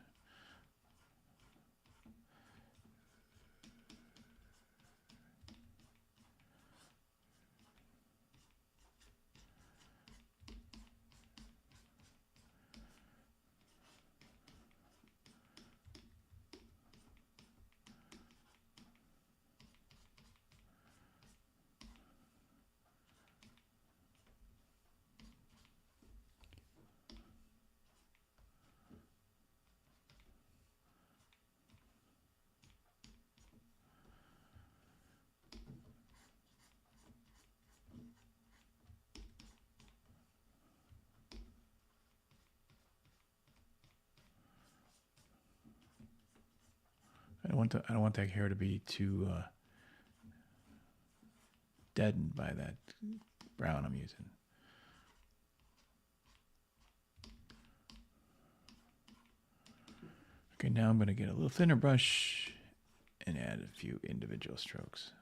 I don't want that hair to be too deadened by that brown I'm using. Okay, now I'm going to get a little thinner brush and add a few individual strokes.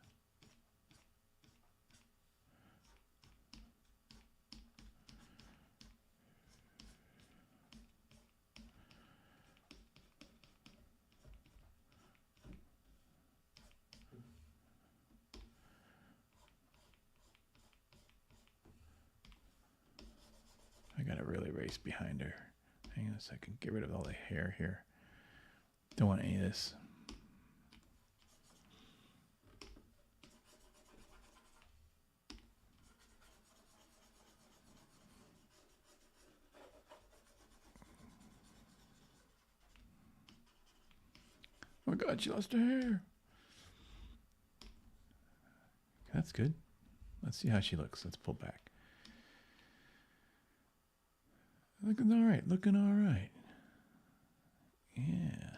I got to really race behind her. Hang on a second. Get rid of all the hair here. Don't want any of this. Oh my God, she lost her hair. That's good. Let's see how she looks. Let's pull back. Looking all right. Looking all right. Yeah.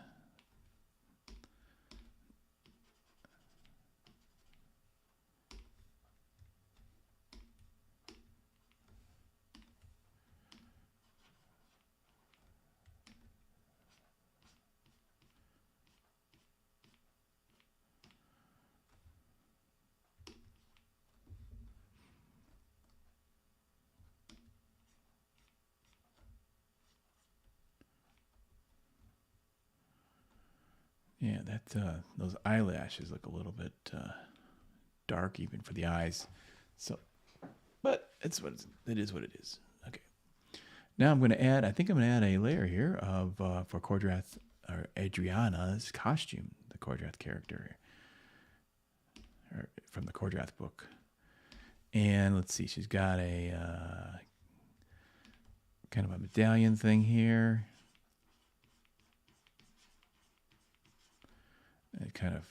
Yeah, that those eyelashes look a little bit dark even for the eyes. So, but it is what it is. Okay. Now I'm going to add. I think I'm going to add a layer here of for Cordrath or Adriana's costume, the Cordrath character, or from the Cordrath book. And let's see, she's got a kind of a medallion thing here. It kind of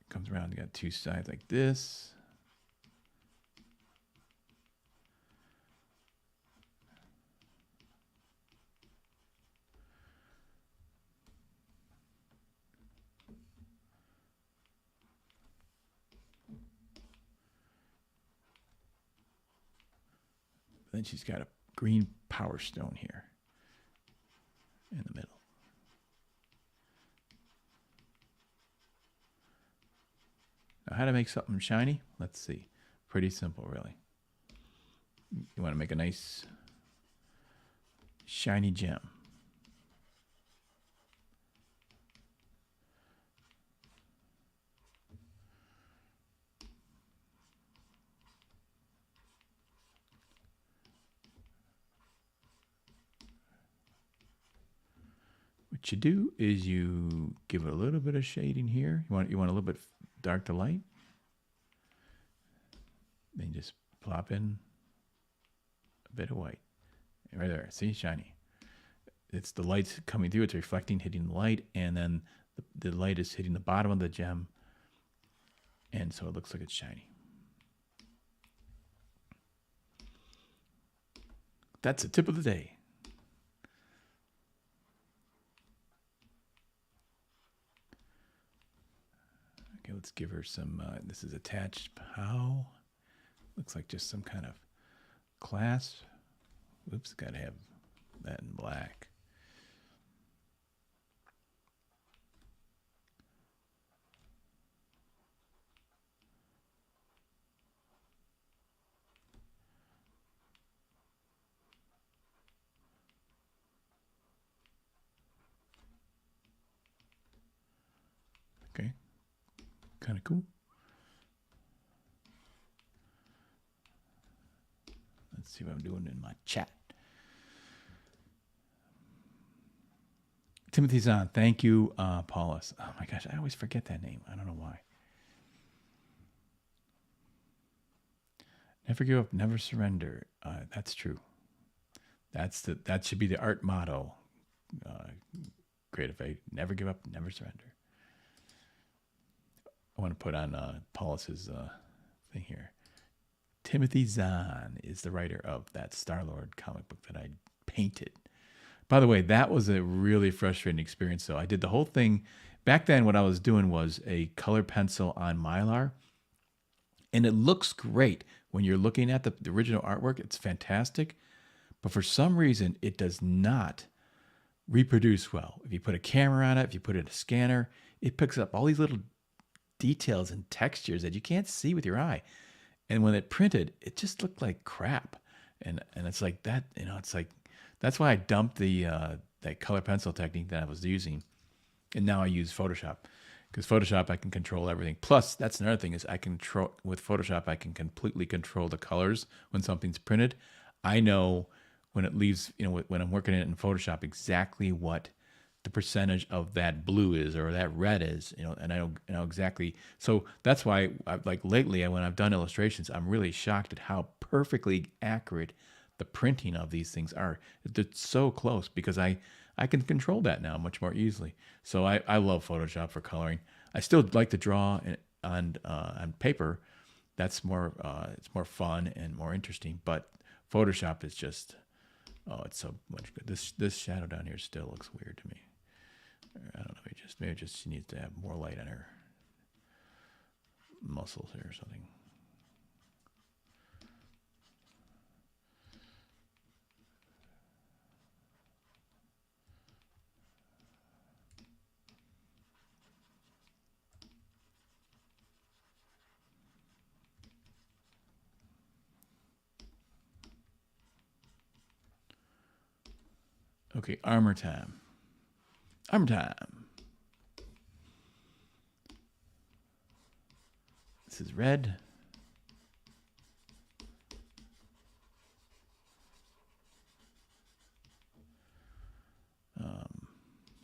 comes around. You got two sides like this. Then she's got a green power stone here in the middle. Now, how to make something shiny? Let's see. Pretty simple, really. You want to make a nice shiny gem. What you do is you give it a little bit of shading here. You want a little bit dark to light. Then you just plop in a bit of white. Right there. See, shiny. It's the light coming through. It's reflecting, hitting the light, and then the light is hitting the bottom of the gem, and so it looks like it's shiny. That's the tip of the day. Okay, let's give her some, this is attached POW. Looks like just some kind of clasp. Oops, got to have that in black. Okay, kind of cool. Let's see what I'm doing in my chat. Timothy Zahn, thank you, Paulus. Oh my gosh, I always forget that name. I don't know why. Never give up, never surrender. That's true. That should be the art motto. Creative faith. Never give up, never surrender. I want to put on Paulus's thing here. Timothy Zahn is the writer of that Star-Lord comic book that I painted. By the way, that was a really frustrating experience, though. I did the whole thing. Back then, what I was doing was a color pencil on Mylar. And it looks great when you're looking at the original artwork. It's fantastic. But for some reason, it does not reproduce well. If you put a camera on it, if you put it in a scanner, it picks up all these little details and textures that you can't see with your eye. And when it printed, it just looked like crap. And it's like that, it's like, that's why I dumped the that color pencil technique that I was using. And now I use Photoshop. Because Photoshop, I can control everything. Plus, that's another thing is with Photoshop, I can completely control the colors when something's printed. I know when it leaves, when I'm working it in Photoshop, exactly what the percentage of that blue is or that red is, and I know exactly. So that's why, like lately, when I've done illustrations, I'm really shocked at how perfectly accurate the printing of these things are. They're so close because I can control that now much more easily. So I love Photoshop for coloring. I still like to draw on paper. That's more it's more fun and more interesting. But Photoshop is just, oh, it's so much good. This shadow down here still looks weird to me. I don't know. Maybe just she needs to have more light on her muscles here or something. Okay, armor time. Armor time. This is red.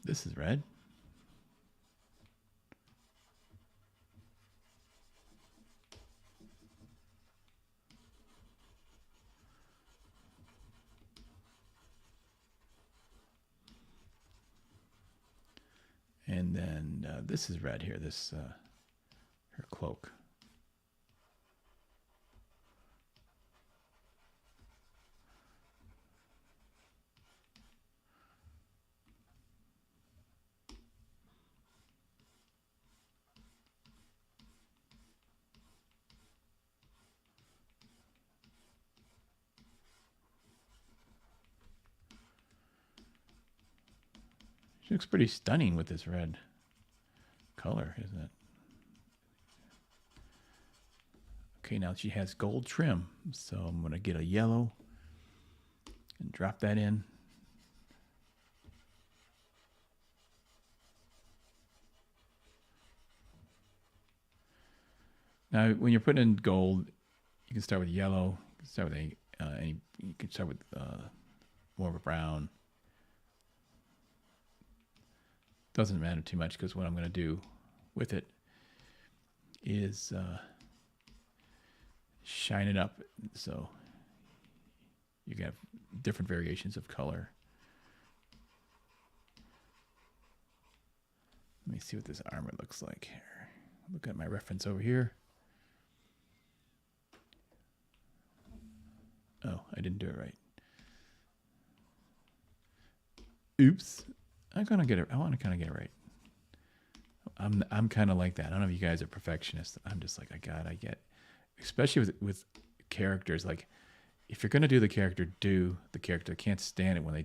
This is red. And then this is red here, this her cloak. She looks pretty stunning with this red color, isn't it? Okay, now she has gold trim. So I'm going to get a yellow and drop that in. Now, when you're putting in gold, you can start with yellow. You can start with you can start with more of a brown. Doesn't matter too much because what I'm going to do with it is shine it up so you can have different variations of color. Let me see what this armor looks like here. Look at my reference over here. Oh, I didn't do it right. Oops. I want to kind of get it right. I'm kind of like that. I don't know if you guys are perfectionists. I'm just like, I get, especially with characters. Like, if you're gonna do the character, do the character. I can't stand it when they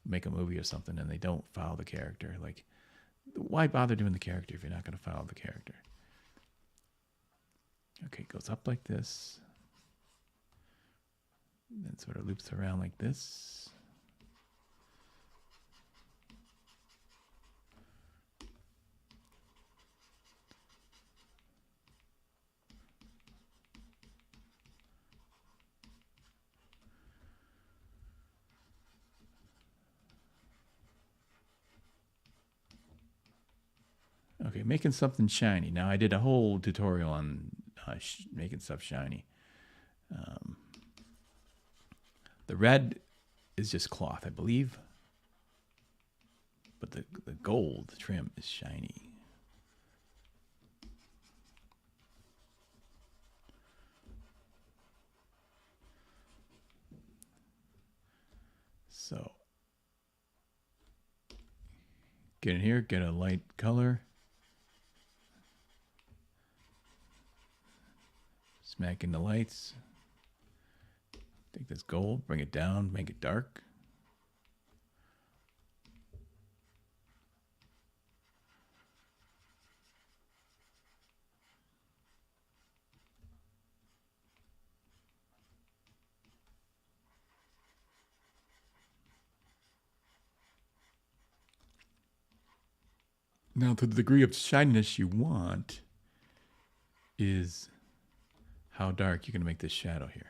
make a movie or something and they don't follow the character. Like, why bother doing the character if you're not gonna follow the character? Okay, it goes up like this, then sort of loops around like this. Okay, making something shiny. Now, I did a whole tutorial on making stuff shiny. The red is just cloth, I believe. But the gold trim is shiny. So, get in here, get a light color. Smack in the lights. Take this gold, bring it down, make it dark. Now, to the degree of shininess you want is how dark you're going to make this shadow here.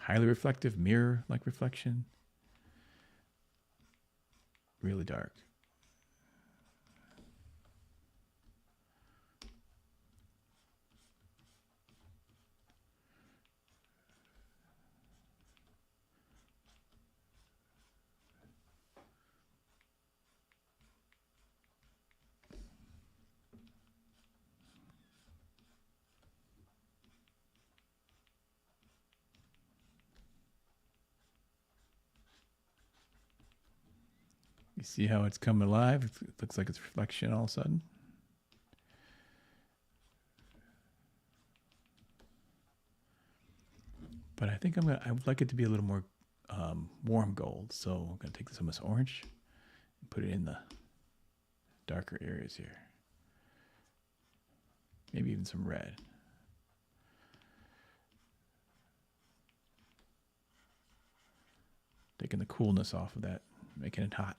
highly reflective, mirror-like reflection. Really dark. You see how it's coming alive? It looks like it's reflection all of a sudden. But I think I would like it to be a little more warm gold. So I'm gonna take some of this orange and put it in the darker areas here. Maybe even some red. Taking the coolness off of that, making it hot.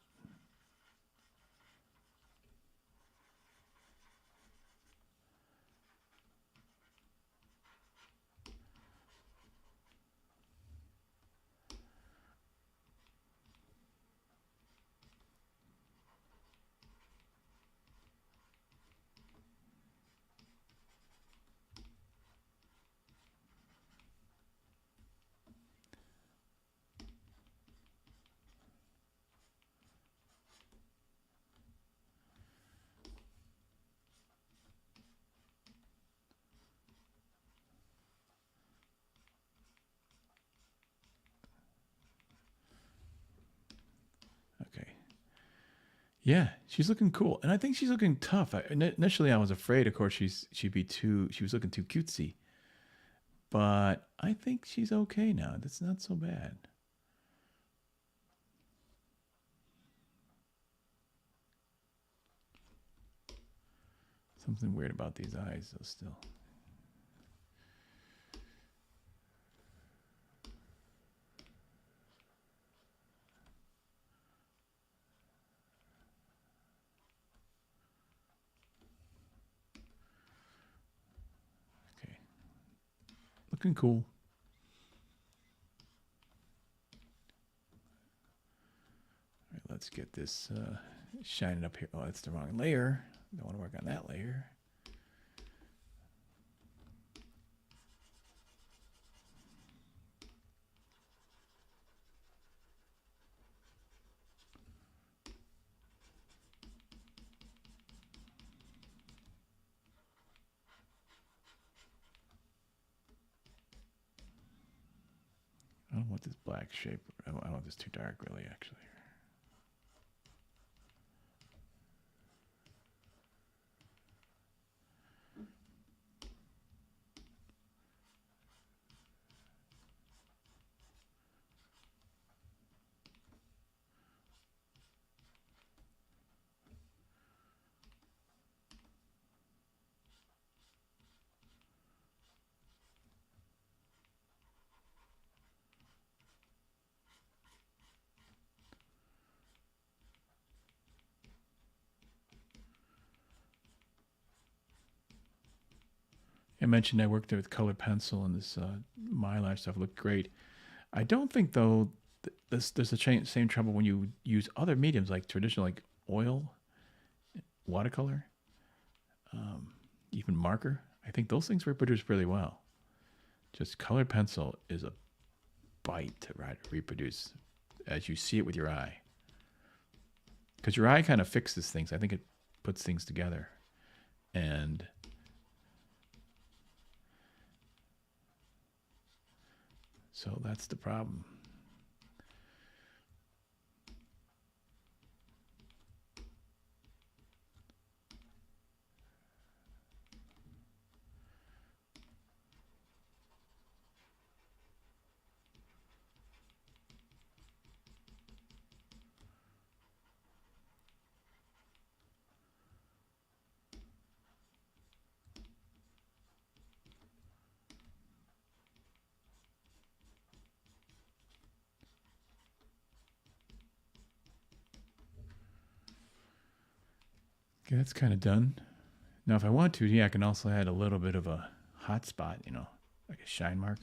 Okay. Yeah, she's looking cool, and I think she's looking tough. Initially, I was afraid. Of course, she was looking too cutesy, but I think she's okay now. That's not so bad. Something weird about these eyes, though. Still. Looking cool. All right, let's get this shining up here. Oh, that's the wrong layer. Don't want to work on that layer. I don't want this black shape. I don't want this too dark, really, actually. I mentioned I worked there with colored pencil, and this mylar stuff looked great. I don't think, though, there's the same trouble when you use other mediums like traditional, like oil, watercolor, even marker. I think those things reproduce really well. Just colored pencil is a bite to reproduce as you see it with your eye. Because your eye kind of fixes things. I think it puts things together. And so that's the problem. Okay, that's kind of done. Now, if I want to, yeah, I can also add a little bit of a hot spot, like a shine mark.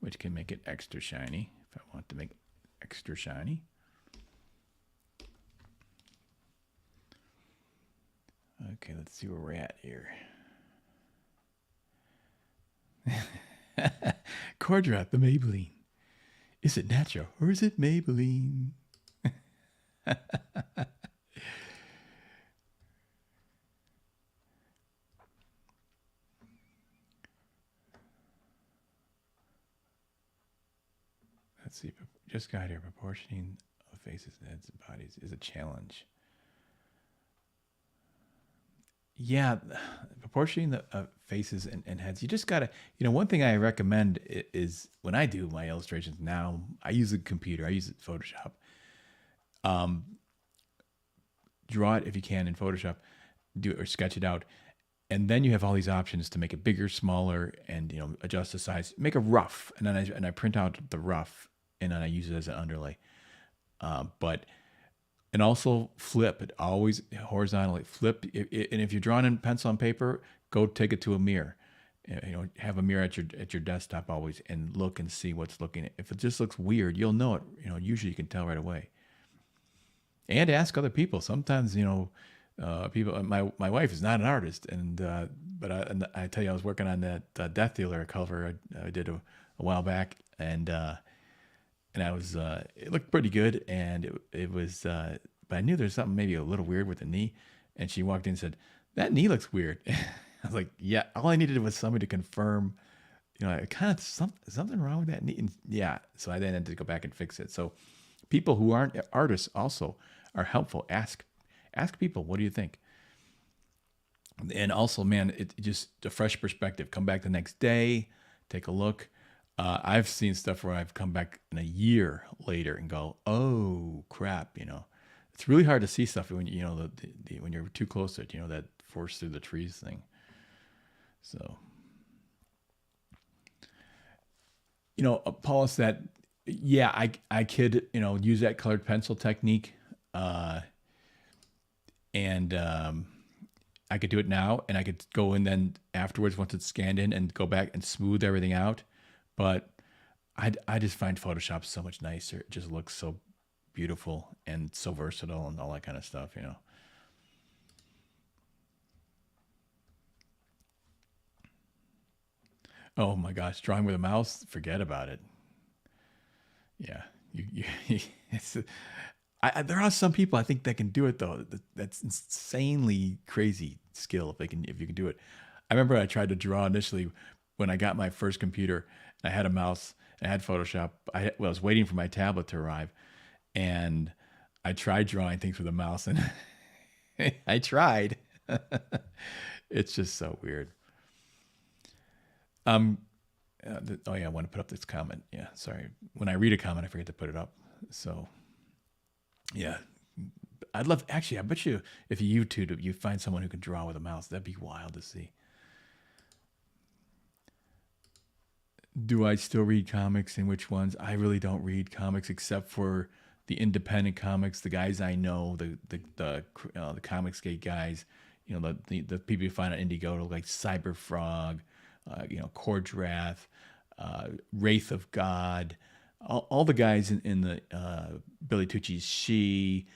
which can make it extra shiny if I want to make it extra shiny. Okay, let's see where we're at here. Cordra, the Maybelline. Is it natural or is it Maybelline? Let's see. Just got here. Proportioning of faces, heads, and bodies is a challenge. Yeah, proportioning the faces and heads. You just gotta, one thing I recommend is when I do my illustrations now, I use a computer. I use Photoshop. Draw it if you can in Photoshop, do it or sketch it out, and then you have all these options to make it bigger, smaller, and adjust the size. Make a rough, and then I print out the rough, and then I use it as an underlay. And also flip it, always horizontally flip. And if you're drawing in pencil and paper, go take it to a mirror. Have a mirror at your desktop always, and look and see what's looking. If it just looks weird, you'll know it. Usually you can tell right away. And ask other people. Sometimes people. My wife is not an artist, but I tell you, I was working on that Death Dealer cover I did a while back, and I was it looked pretty good, and it was but I knew there's something maybe a little weird with the knee, and she walked in and said, "That knee looks weird." I was like, "Yeah." All I needed was somebody to confirm, kind of something wrong with that knee. And yeah, so I then had to go back and fix it. So people who aren't artists also are helpful. Ask people, what do you think? And also, man, it just a fresh perspective. Come back the next day, take a look. I've seen stuff where I've come back in a year later and go, "Oh crap!" It's really hard to see stuff when when you're too close to it. That force through the trees thing. So, Paula said, "Yeah, I could use that colored pencil technique, and I could do it now, and I could go in then afterwards once it's scanned in and go back and smooth everything out." But I just find Photoshop so much nicer. It just looks so beautiful and so versatile and all that kind of stuff, Oh my gosh, drawing with a mouse, forget about it. Yeah, it's, there are some people I think that can do it though. That's insanely crazy skill if you can do it. I remember I tried to draw initially when I got my first computer. I had a mouse. I had Photoshop. I was waiting for my tablet to arrive, and I tried drawing things with a mouse, and I tried. It's just so weird. Oh yeah, I want to put up this comment. Yeah, sorry. When I read a comment, I forget to put it up. So yeah, I bet you if you YouTube it, you find someone who can draw with a mouse. That'd be wild to see. Do I still read comics, and which ones? I really don't read comics except for the independent comics, the guys I know, the Comicsgate guys, the people you find on Indiegogo like Cyberfrog, Cordrath, Wraith of God, all the guys in the Billy Tucci's She,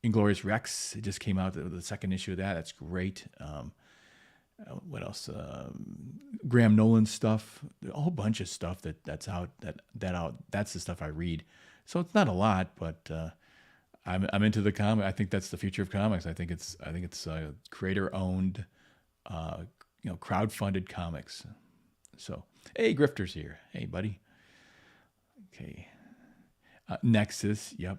Inglorious Rex. It just came out the second issue of that. That's great. What else? Graham Nolan stuff. A whole bunch of stuff that's out. That's the stuff I read. So it's not a lot, but I'm into the comic. I think that's the future of comics. I think it's creator owned, crowd-funded comics. So, hey, Grifter's here. Hey, buddy. Okay. Nexus. Yep.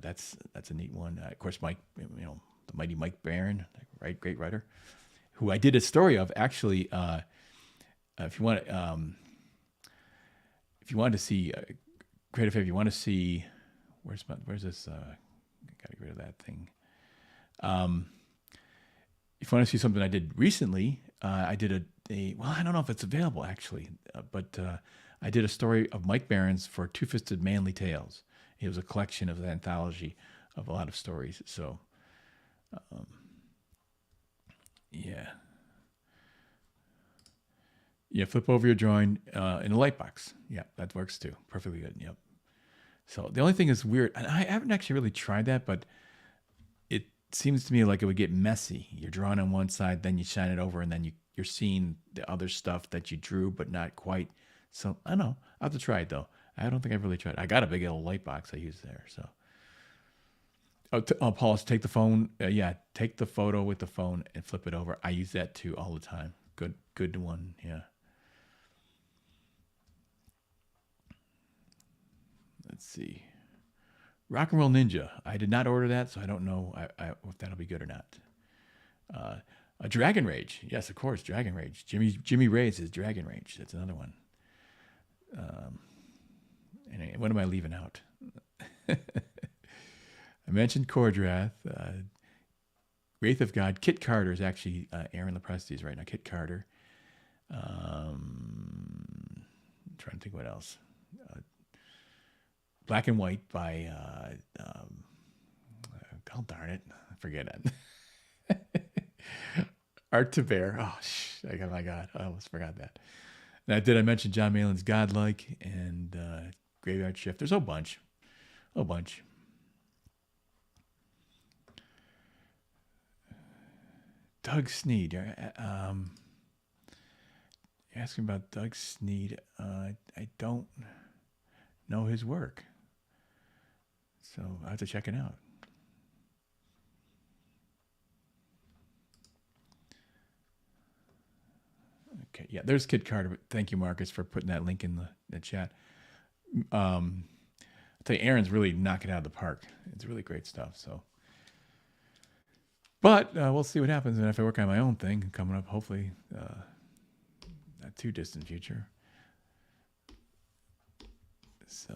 That's a neat one. Of course, Mike. The mighty Mike Barron, right? Great writer, who I did a story of actually. If you want to see creative, if you want to see, where's this? Gotta get rid of that thing. If you want to see something I did recently, I did well, I don't know if it's available actually, but I did a story of Mike Barron's for Two-Fisted Manly Tales. It was a collection of an anthology of a lot of stories. So, yeah. Yeah, flip over your drawing in a light box. Yeah, that works too. Perfectly good. Yep. So the only thing is weird, and I haven't actually really tried that, but it seems to me like it would get messy. You're drawing on one side, then you shine it over, and then you're seeing the other stuff that you drew, but not quite. So I don't know. I'll have to try it though. I don't think I've really tried it. I got a big old light box I use there. So, Paul, take the phone. Yeah, take the photo with the phone and flip it over. I use that too all the time. Good one. Yeah. Let's see. Rock and Roll Ninja. I did not order that, so I don't know if that'll be good or not. A Dragon Rage. Yes, of course, Dragon Rage. Jimmy Ray's is Dragon Rage. That's another one. And what am I leaving out? I mentioned Kordrath. Wraith of God. Kit Carter is actually Aaron Lepresti's right now. Kit Carter. I'm trying to think what else. Black and White by, God darn it, I forget it. Art to Bear. Oh, my God, I almost forgot that. Now, did I mention John Malin's Godlike and Graveyard Shift? There's a bunch. Doug Sneed. You're asking about Doug Sneed. I don't know his work. So I have to check it out. Okay, yeah, there's Kid Carter. Thank you, Marcus, for putting that link in the chat. I'll tell you, Aaron's really knocking it out of the park. It's really great stuff. So, but we'll see what happens. And if I work on my own thing coming up, hopefully not too distant future. So.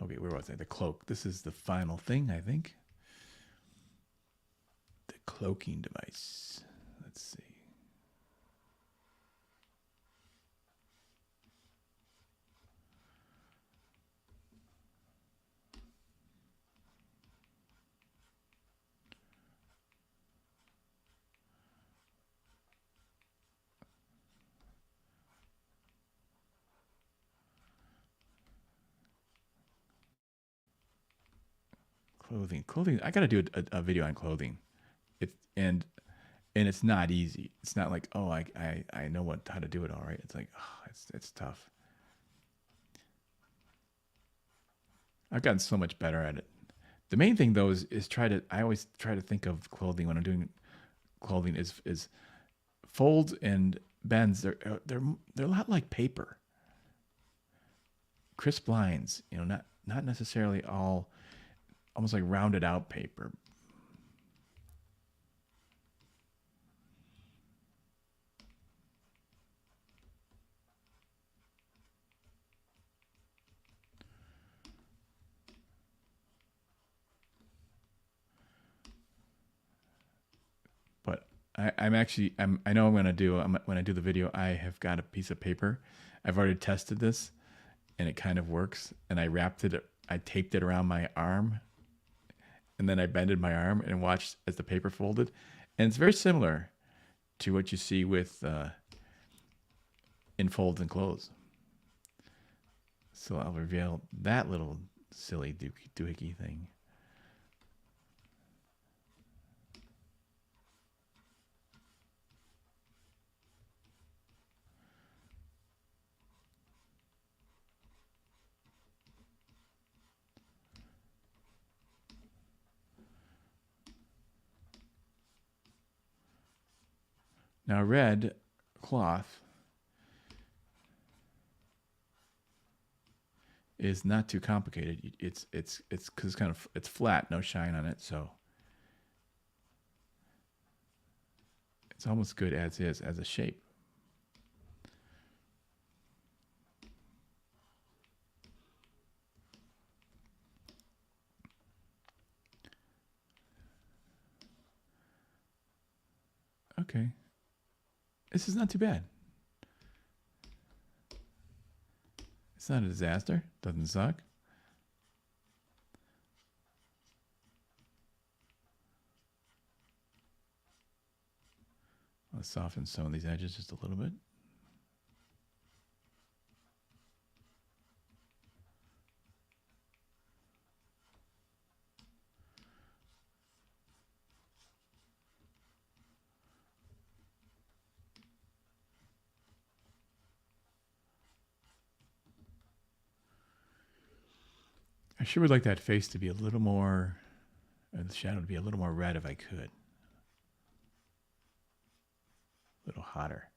Okay, where was I? The cloak. This is the final thing, I think. The cloaking device. Let's see. Clothing. I got to do a video on clothing. And it's not easy. It's not like, oh, I know how to do it all right. It's like, oh, it's tough. I've gotten so much better at it. The main thing though is I always try to think of clothing when I'm doing clothing is folds and bends. They're a lot like paper. Crisp lines, not necessarily all almost like rounded out paper. But I know when I do the video, I have got a piece of paper. I've already tested this and it kind of works. And I taped it around my arm. And then I bended my arm and watched as the paper folded. And it's very similar to what you see with in folds and clothes. So I'll reveal that little silly doohickey thing. Now red cloth is not too complicated. It's because it's flat, no shine on it, so it's almost good as is as a shape. Okay. This is not too bad. It's not a disaster. Doesn't suck. Let's soften some of these edges just a little bit. I sure would like that face to be a little more, or the shadow to be a little more red if I could. A little hotter,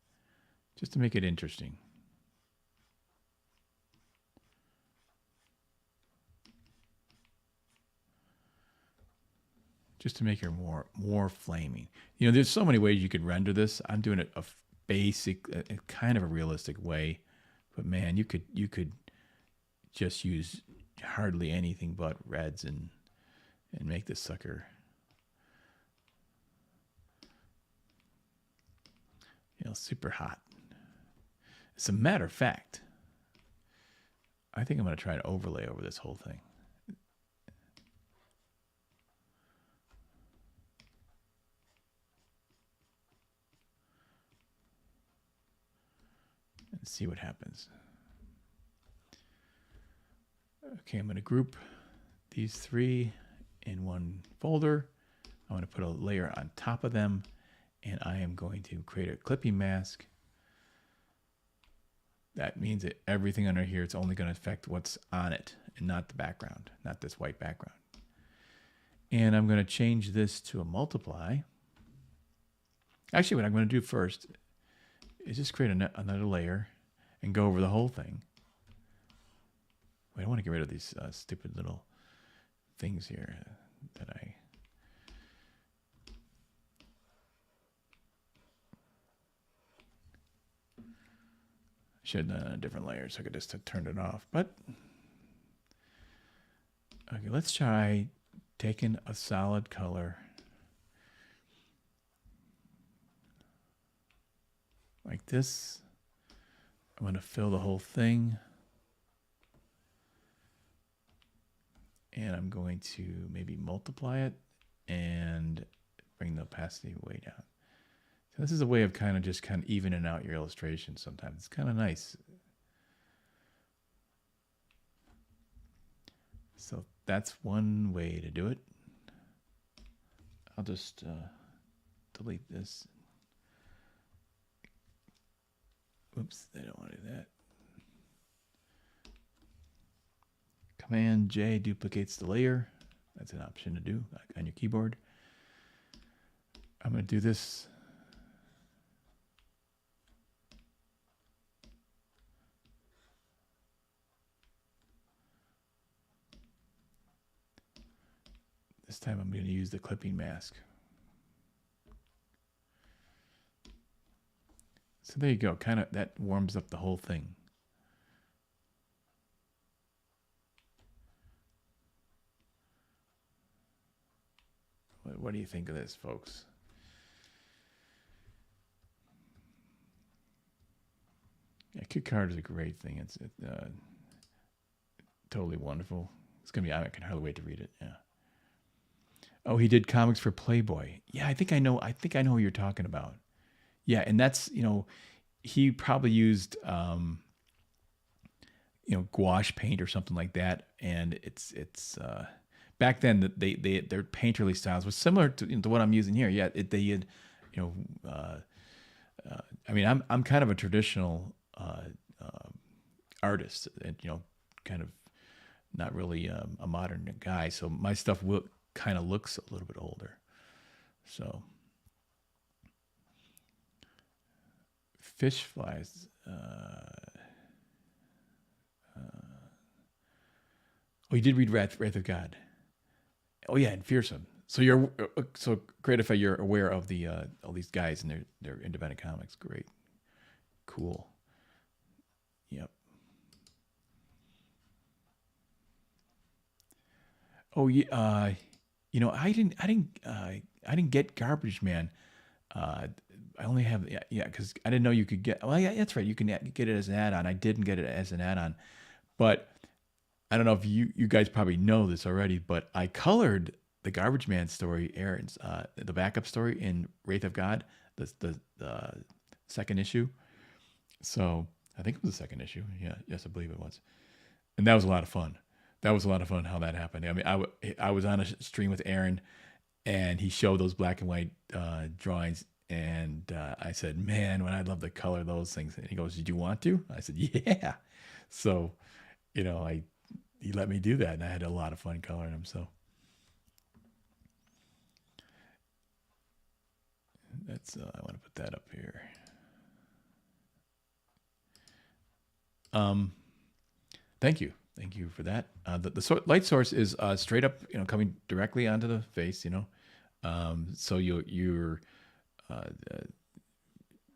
just to make it interesting. Just to make her more flaming. You know, there's so many ways you could render this. I'm doing it a basic, kind of a realistic way, but man, you could just use hardly anything but reds and make this sucker, you know, super hot. As a matter of fact, I think I'm going to try to overlay over this whole thing. And see what happens. Okay, I'm going to group these three in one folder. I'm going to put a layer on top of them, and I am going to create a clipping mask. That means that everything under here, it's only going to affect what's on it and not the background, not this white background. And I'm going to change this to a multiply. Actually, what I'm going to do first is just create another layer and go over the whole thing. Wait, I want to get rid of these stupid little things here that I... should have done a different layer so I could just have turned it off. But, okay, let's try taking a solid color like this. I'm going to fill the whole thing. And I'm going to maybe multiply it and bring the opacity way down. So this is a way of kind of evening out your illustration sometimes. It's kind of nice. So that's one way to do it. I'll just delete this. Oops, I don't want to do that. Command J duplicates the layer. That's an option to do on your keyboard. I'm going to do this. This time I'm going to use the clipping mask. So there you go. Kind of that warms up the whole thing. What do you think of this, folks? Yeah, KickCard is a great thing. It's totally wonderful. It's gonna be. I can hardly wait to read it. Yeah. Oh, he did comics for Playboy. Yeah, I think I know who you're talking about. Yeah, and that's, you know, he probably used you know, gouache paint or something like that, and it's back then their painterly styles was similar to, you know, to what I'm using here. Yeah, they had, you know, I mean, I'm kind of a traditional artist, and, you know, kind of not really a modern guy, so my stuff kind of looks a little bit older. So fish flies. Oh, you did read Wrath of God. Oh yeah, and Fearsome. So you're so great if you're aware of the all these guys and their independent comics. Great, cool. Yep. Oh yeah. You know, I didn't get Garbage Man. I only have because I didn't know you could get. Well, yeah, that's right. You can get it as an add-on. I didn't get it as an add-on, but I don't know if you guys probably know this already. But I colored the Garbage Man story, Aaron's the backup story in Wrath of God. the second issue. So I think it was the second issue. Yeah, yes, I believe it was. And that was a lot of fun. That was a lot of fun how that happened. I mean, I was on a stream with Aaron, and he showed those black and white drawings, and I said, "Man, when I'd love to color those things." And he goes, "Did you want to?" I said, "Yeah." So, he let me do that, and I had a lot of fun coloring them. So that's I want to put that up here. Thank you for that. The light source is straight up, coming directly onto the face. So you're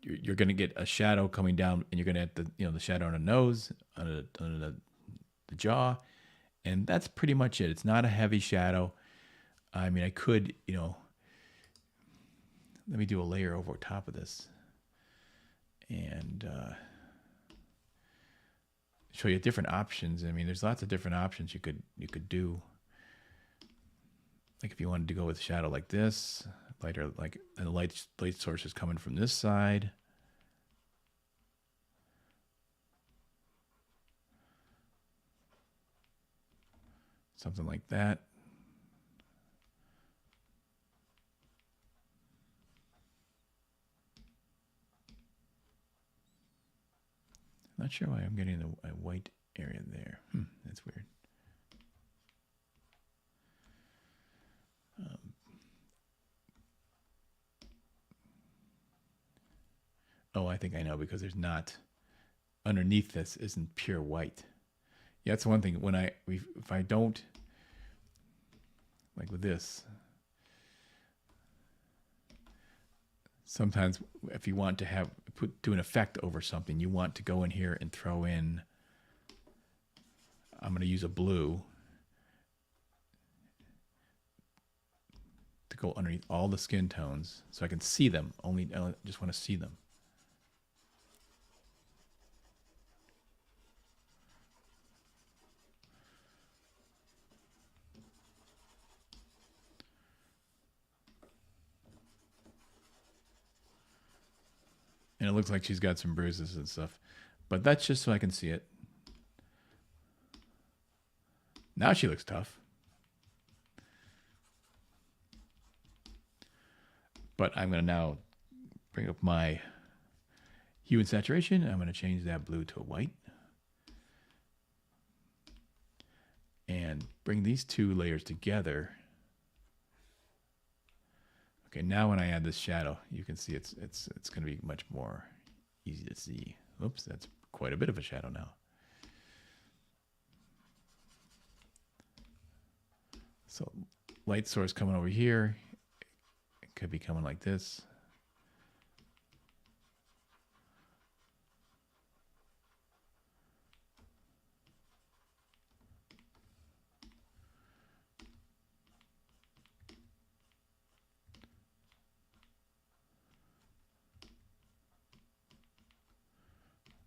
going to get a shadow coming down, and you're going to get the shadow on the nose, on the jaw, and that's pretty much it. It's not a heavy shadow. I mean, I could, let me do a layer over top of this, and show you different options. I mean, there's lots of different options you could do. Like if you wanted to go with shadow like this, lighter, and the light source is coming from this side. Something like that. Not sure why I'm getting a white area there. That's weird. Oh, I think I know, because there's not, underneath this isn't pure white. Yeah, that's one thing. If I don't, like with this, sometimes if you want to do an effect over something, you want to go in here and throw in, I'm going to use a blue to go underneath all the skin tones so I can see them. I just want to see them. And it looks like she's got some bruises and stuff, but that's just so I can see it. Now she looks tough. But I'm going to now bring up my hue and saturation. I'm going to change that blue to a white. And bring these two layers together. Okay, now when I add this shadow, you can see it's going to be much more easy to see. Oops, that's quite a bit of a shadow now. So light source coming over here. It could be coming like this.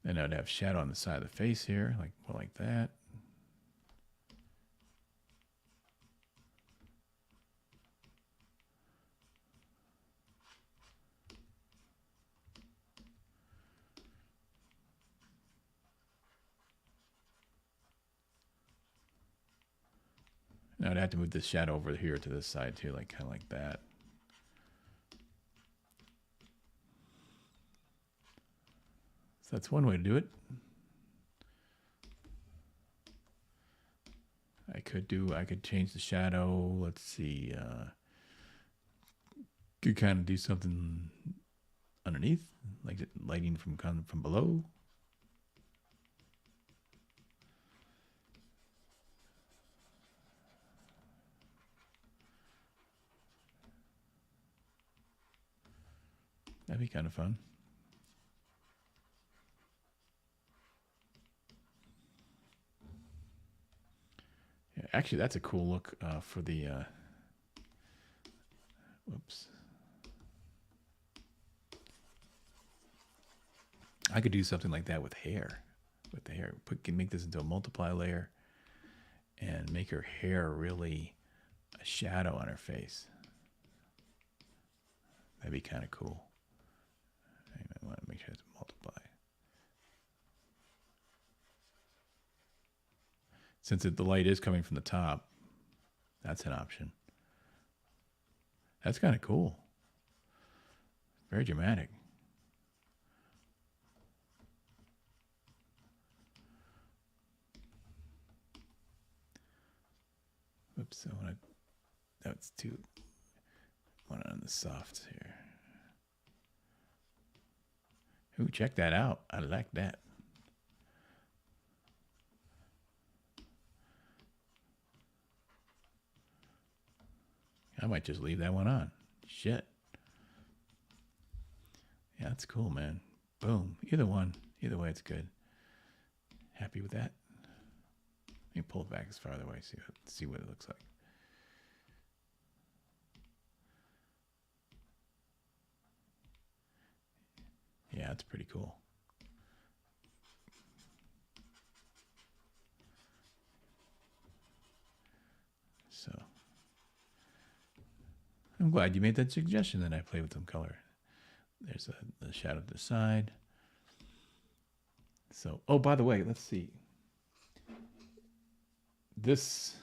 And I'd have shadow on the side of the face here, more like that. Now I'd have to move this shadow over here to this side too, kind of like that. So that's one way to do it. I could change the shadow. Let's see. Could kind of do something underneath, like lighting from below. That'd be kind of fun. Yeah, actually, that's a cool look for the. Whoops. I could do something like that with hair. Make this into a multiply layer, and make her hair really a shadow on her face. That'd be kind of cool. since the light is coming from the top, that's an option. That's kind of cool. Very dramatic. Oops, I want to, that's too, one on the soft here. Ooh, check that out. I like that. I might just leave that one on. Shit. Yeah, that's cool, man. Boom. Either one. Either way, it's good. Happy with that. Let me pull it back as farther away, see what it looks like. Yeah, it's pretty cool. So I'm glad you made that suggestion that I play with some color. There's the shadow to the side. So, oh, by the way, let's see. This,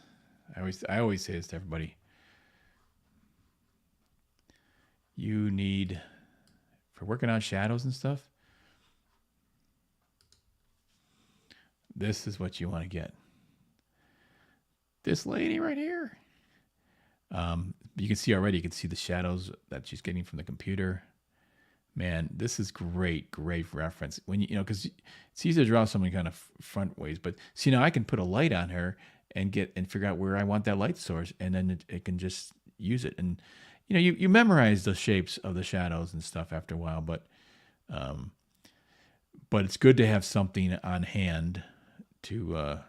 I always say this to everybody. You need, for working on shadows and stuff, this is what you want to get. This lady right here. You can see already, you can see the shadows that she's getting from the computer. Man, this is great reference. When you know, because it's easy to draw someone kind of front ways, but see now I can put a light on her and figure out where I want that light source, and then it can just use it. And you know, you memorize the shapes of the shadows and stuff after a while, but it's good to have something on hand to.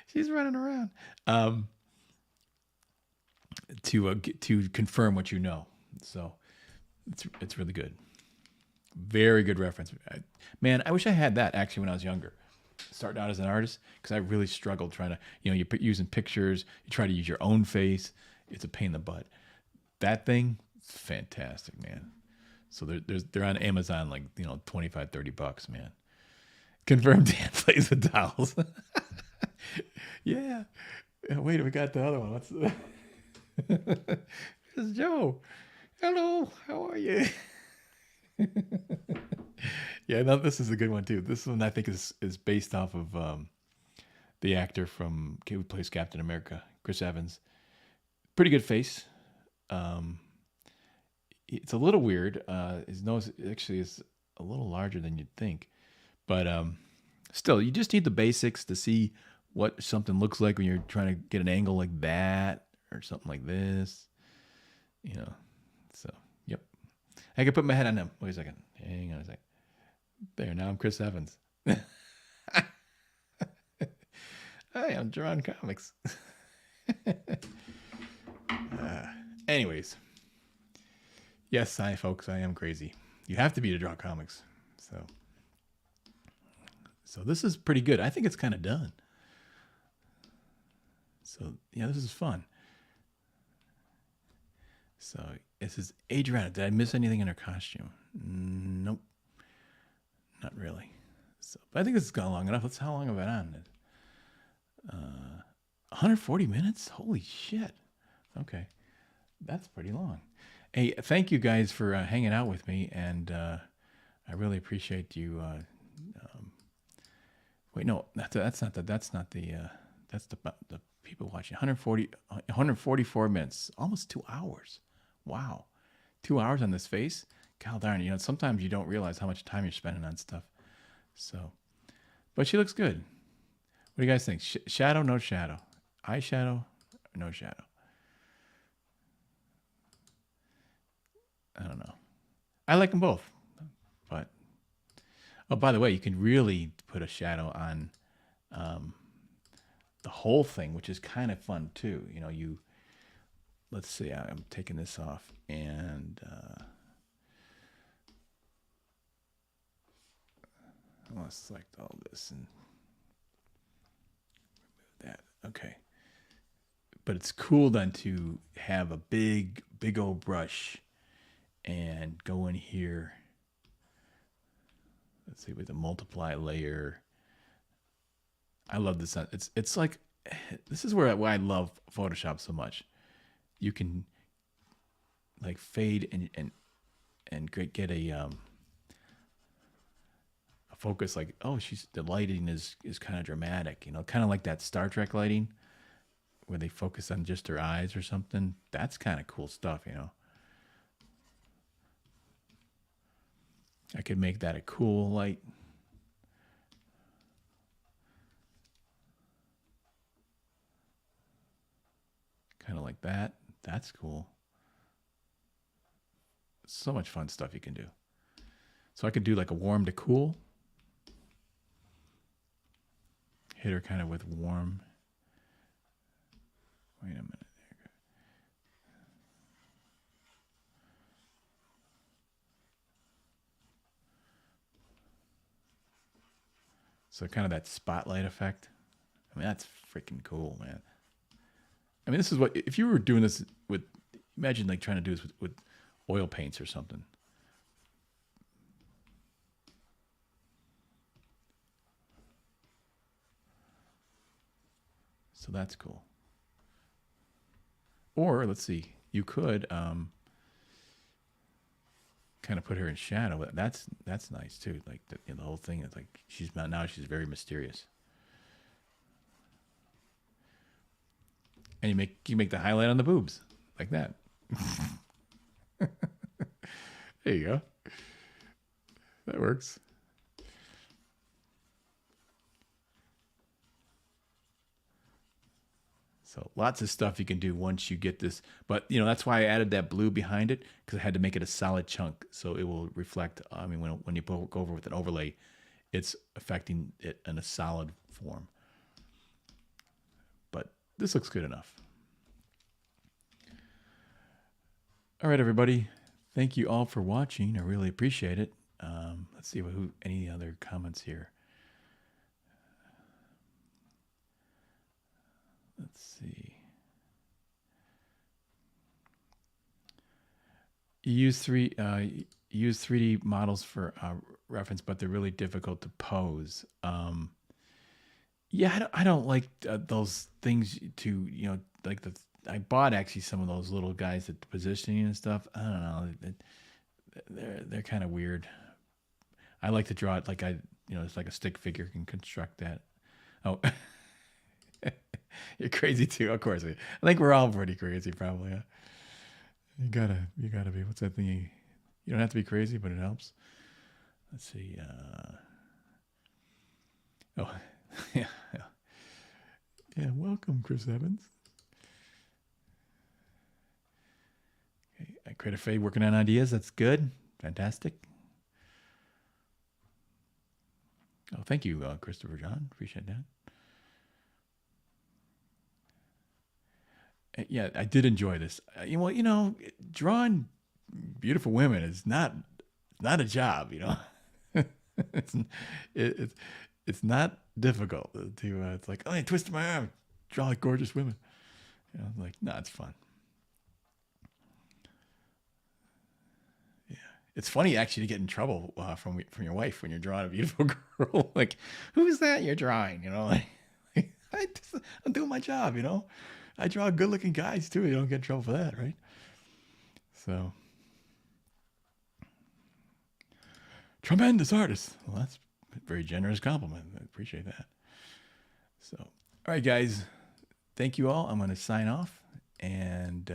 She's running around. To confirm what you know. So it's really good. Very good reference. Man, I wish I had that actually when I was younger. Starting out as an artist, because I really struggled trying to, you know, you put using pictures, you try to use your own face. It's a pain in the butt. That thing, fantastic, man. So they're on Amazon, like, you know, $25-$30, man. Confirmed Dan plays with dolls. Yeah. Wait, we got the other one. What's the... This is Joe. Hello, how are you? Yeah, no, this is a good one too. This one I think is based off of the actor who plays Captain America, Chris Evans. Pretty good face. It's a little weird. His nose actually is a little larger than you'd think, but still, you just need the basics to see what something looks like when you're trying to get an angle like that or something like this. You know, so yep. I can put my head on him. Wait a second. Hang on a second. There, now I'm Chris Evans. Hi, I'm drawing comics. Anyways. Yes, folks, I am crazy. You have to be to draw comics. So this is pretty good. I think it's kind of done. So, yeah, this is fun. So, this is Adriana. Did I miss anything in her costume? Nope. Not really. So, but I think this has gone long enough. How long have I been on it? 140 minutes? Holy shit. Okay. That's pretty long. Hey, thank you guys for hanging out with me, and I really appreciate you. Wait, no, that's not the people watching. 144 minutes, almost 2 hours. Wow, 2 hours on this face. God darn, you know, sometimes you don't realize how much time you're spending on stuff. So, but she looks good. What do you guys think? Shadow, no shadow? Eyeshadow, no shadow? I don't know. I like them both, but oh, by the way, you can really put a shadow on the whole thing, which is kind of fun too. You know, let's see, I'm taking this off, and I want to select all this and remove that. Okay, but it's cool then to have a big old brush and go in here. Let's see, with the multiply layer, I love this. It's like, this is why I love Photoshop so much. You can like fade and get a focus like, oh, the lighting is kind of dramatic, kind of like that Star Trek lighting where they focus on just her eyes or something. That's kind of cool stuff. I could make that a cool light. Kind of like that. That's cool. So much fun stuff you can do. So I could do like a warm to cool. Hit her kind of with warm. Wait a minute. So kind of that spotlight effect. I mean, that's freaking cool, man. I mean, this is what, if you were doing this with, imagine like trying to do this with oil paints or something. So that's cool. Or let's see, you could kind of put her in shadow. That's nice too. Like the whole thing is like she's very mysterious. And you make the highlight on the boobs like that. There you go. That works. So lots of stuff you can do once you get this. But, that's why I added that blue behind it, because I had to make it a solid chunk so it will reflect. I mean, when you go over with an overlay, it's affecting it in a solid form. But this looks good enough. All right, everybody. Thank you all for watching. I really appreciate it. Let's see any other comments here. Let's see. You use 3D models for reference, but they're really difficult to pose. Yeah, I don't like those things to like I bought actually some of those little guys at the positioning and stuff. I don't know. They're kind of weird. I like to draw it like it's like a stick figure can construct that. Oh. You're crazy too, of course. I think we're all pretty crazy, probably. Huh? You gotta be. What's that thing? You don't have to be crazy, but it helps. Let's see. Oh, yeah. Welcome, Chris Evans. Okay, I create a fade working on ideas. That's good. Fantastic. Oh, thank you, Christopher John. Appreciate that. Yeah, I did enjoy this. Drawing beautiful women is not a job. it's not difficult to. It's like, oh, I twisted my arm, draw like gorgeous women. Like, no, it's fun. Yeah, it's funny actually to get in trouble from your wife when you're drawing a beautiful girl. Like, who is that you're drawing? I'm doing my job. I draw good-looking guys too. You don't get in trouble for that, right? So, tremendous artist. Well, that's a very generous compliment. I appreciate that. So, all right, guys. Thank you all. I'm going to sign off and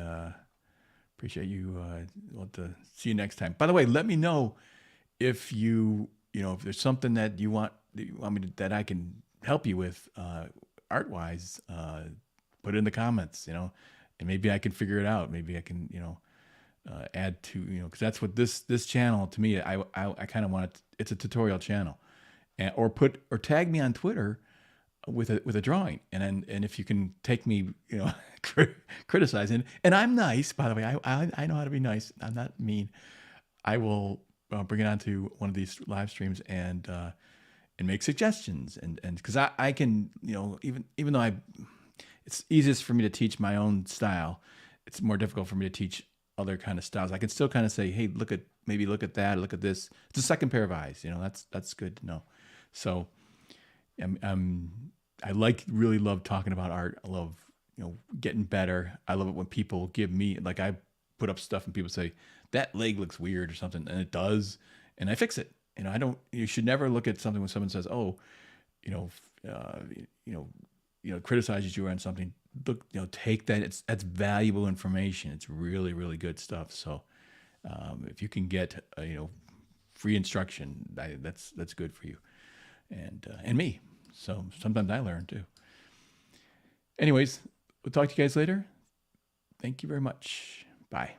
appreciate you. We'll have to see you next time. By the way, let me know if if there's something that you want that I can help you with art-wise. Put it in the comments, and maybe I can figure it out. Maybe I can, add to, because that's what this channel to me. I kind of want it. It's a tutorial channel, or tag me on Twitter with a drawing, and if you can take me, criticizing. And I'm nice, by the way. I know how to be nice. I'm not mean. I will bring it onto one of these live streams and make suggestions, and because I can, even though it's easiest for me to teach my own style. It's more difficult for me to teach other kind of styles. I can still kind of say, hey, look at that, look at this. It's a second pair of eyes. That's good to know. So really love talking about art. I love, getting better. I love it when people give me, like, I put up stuff and people say that leg looks weird or something, and it does, and I fix it. You should never look at something when someone says, oh, you know, uh, you know, criticizes you on something. Look, take that. That's valuable information. It's really, really good stuff. So, if you can get, free instruction, that's good for you, and me. So sometimes I learn too. Anyways, we'll talk to you guys later. Thank you very much. Bye.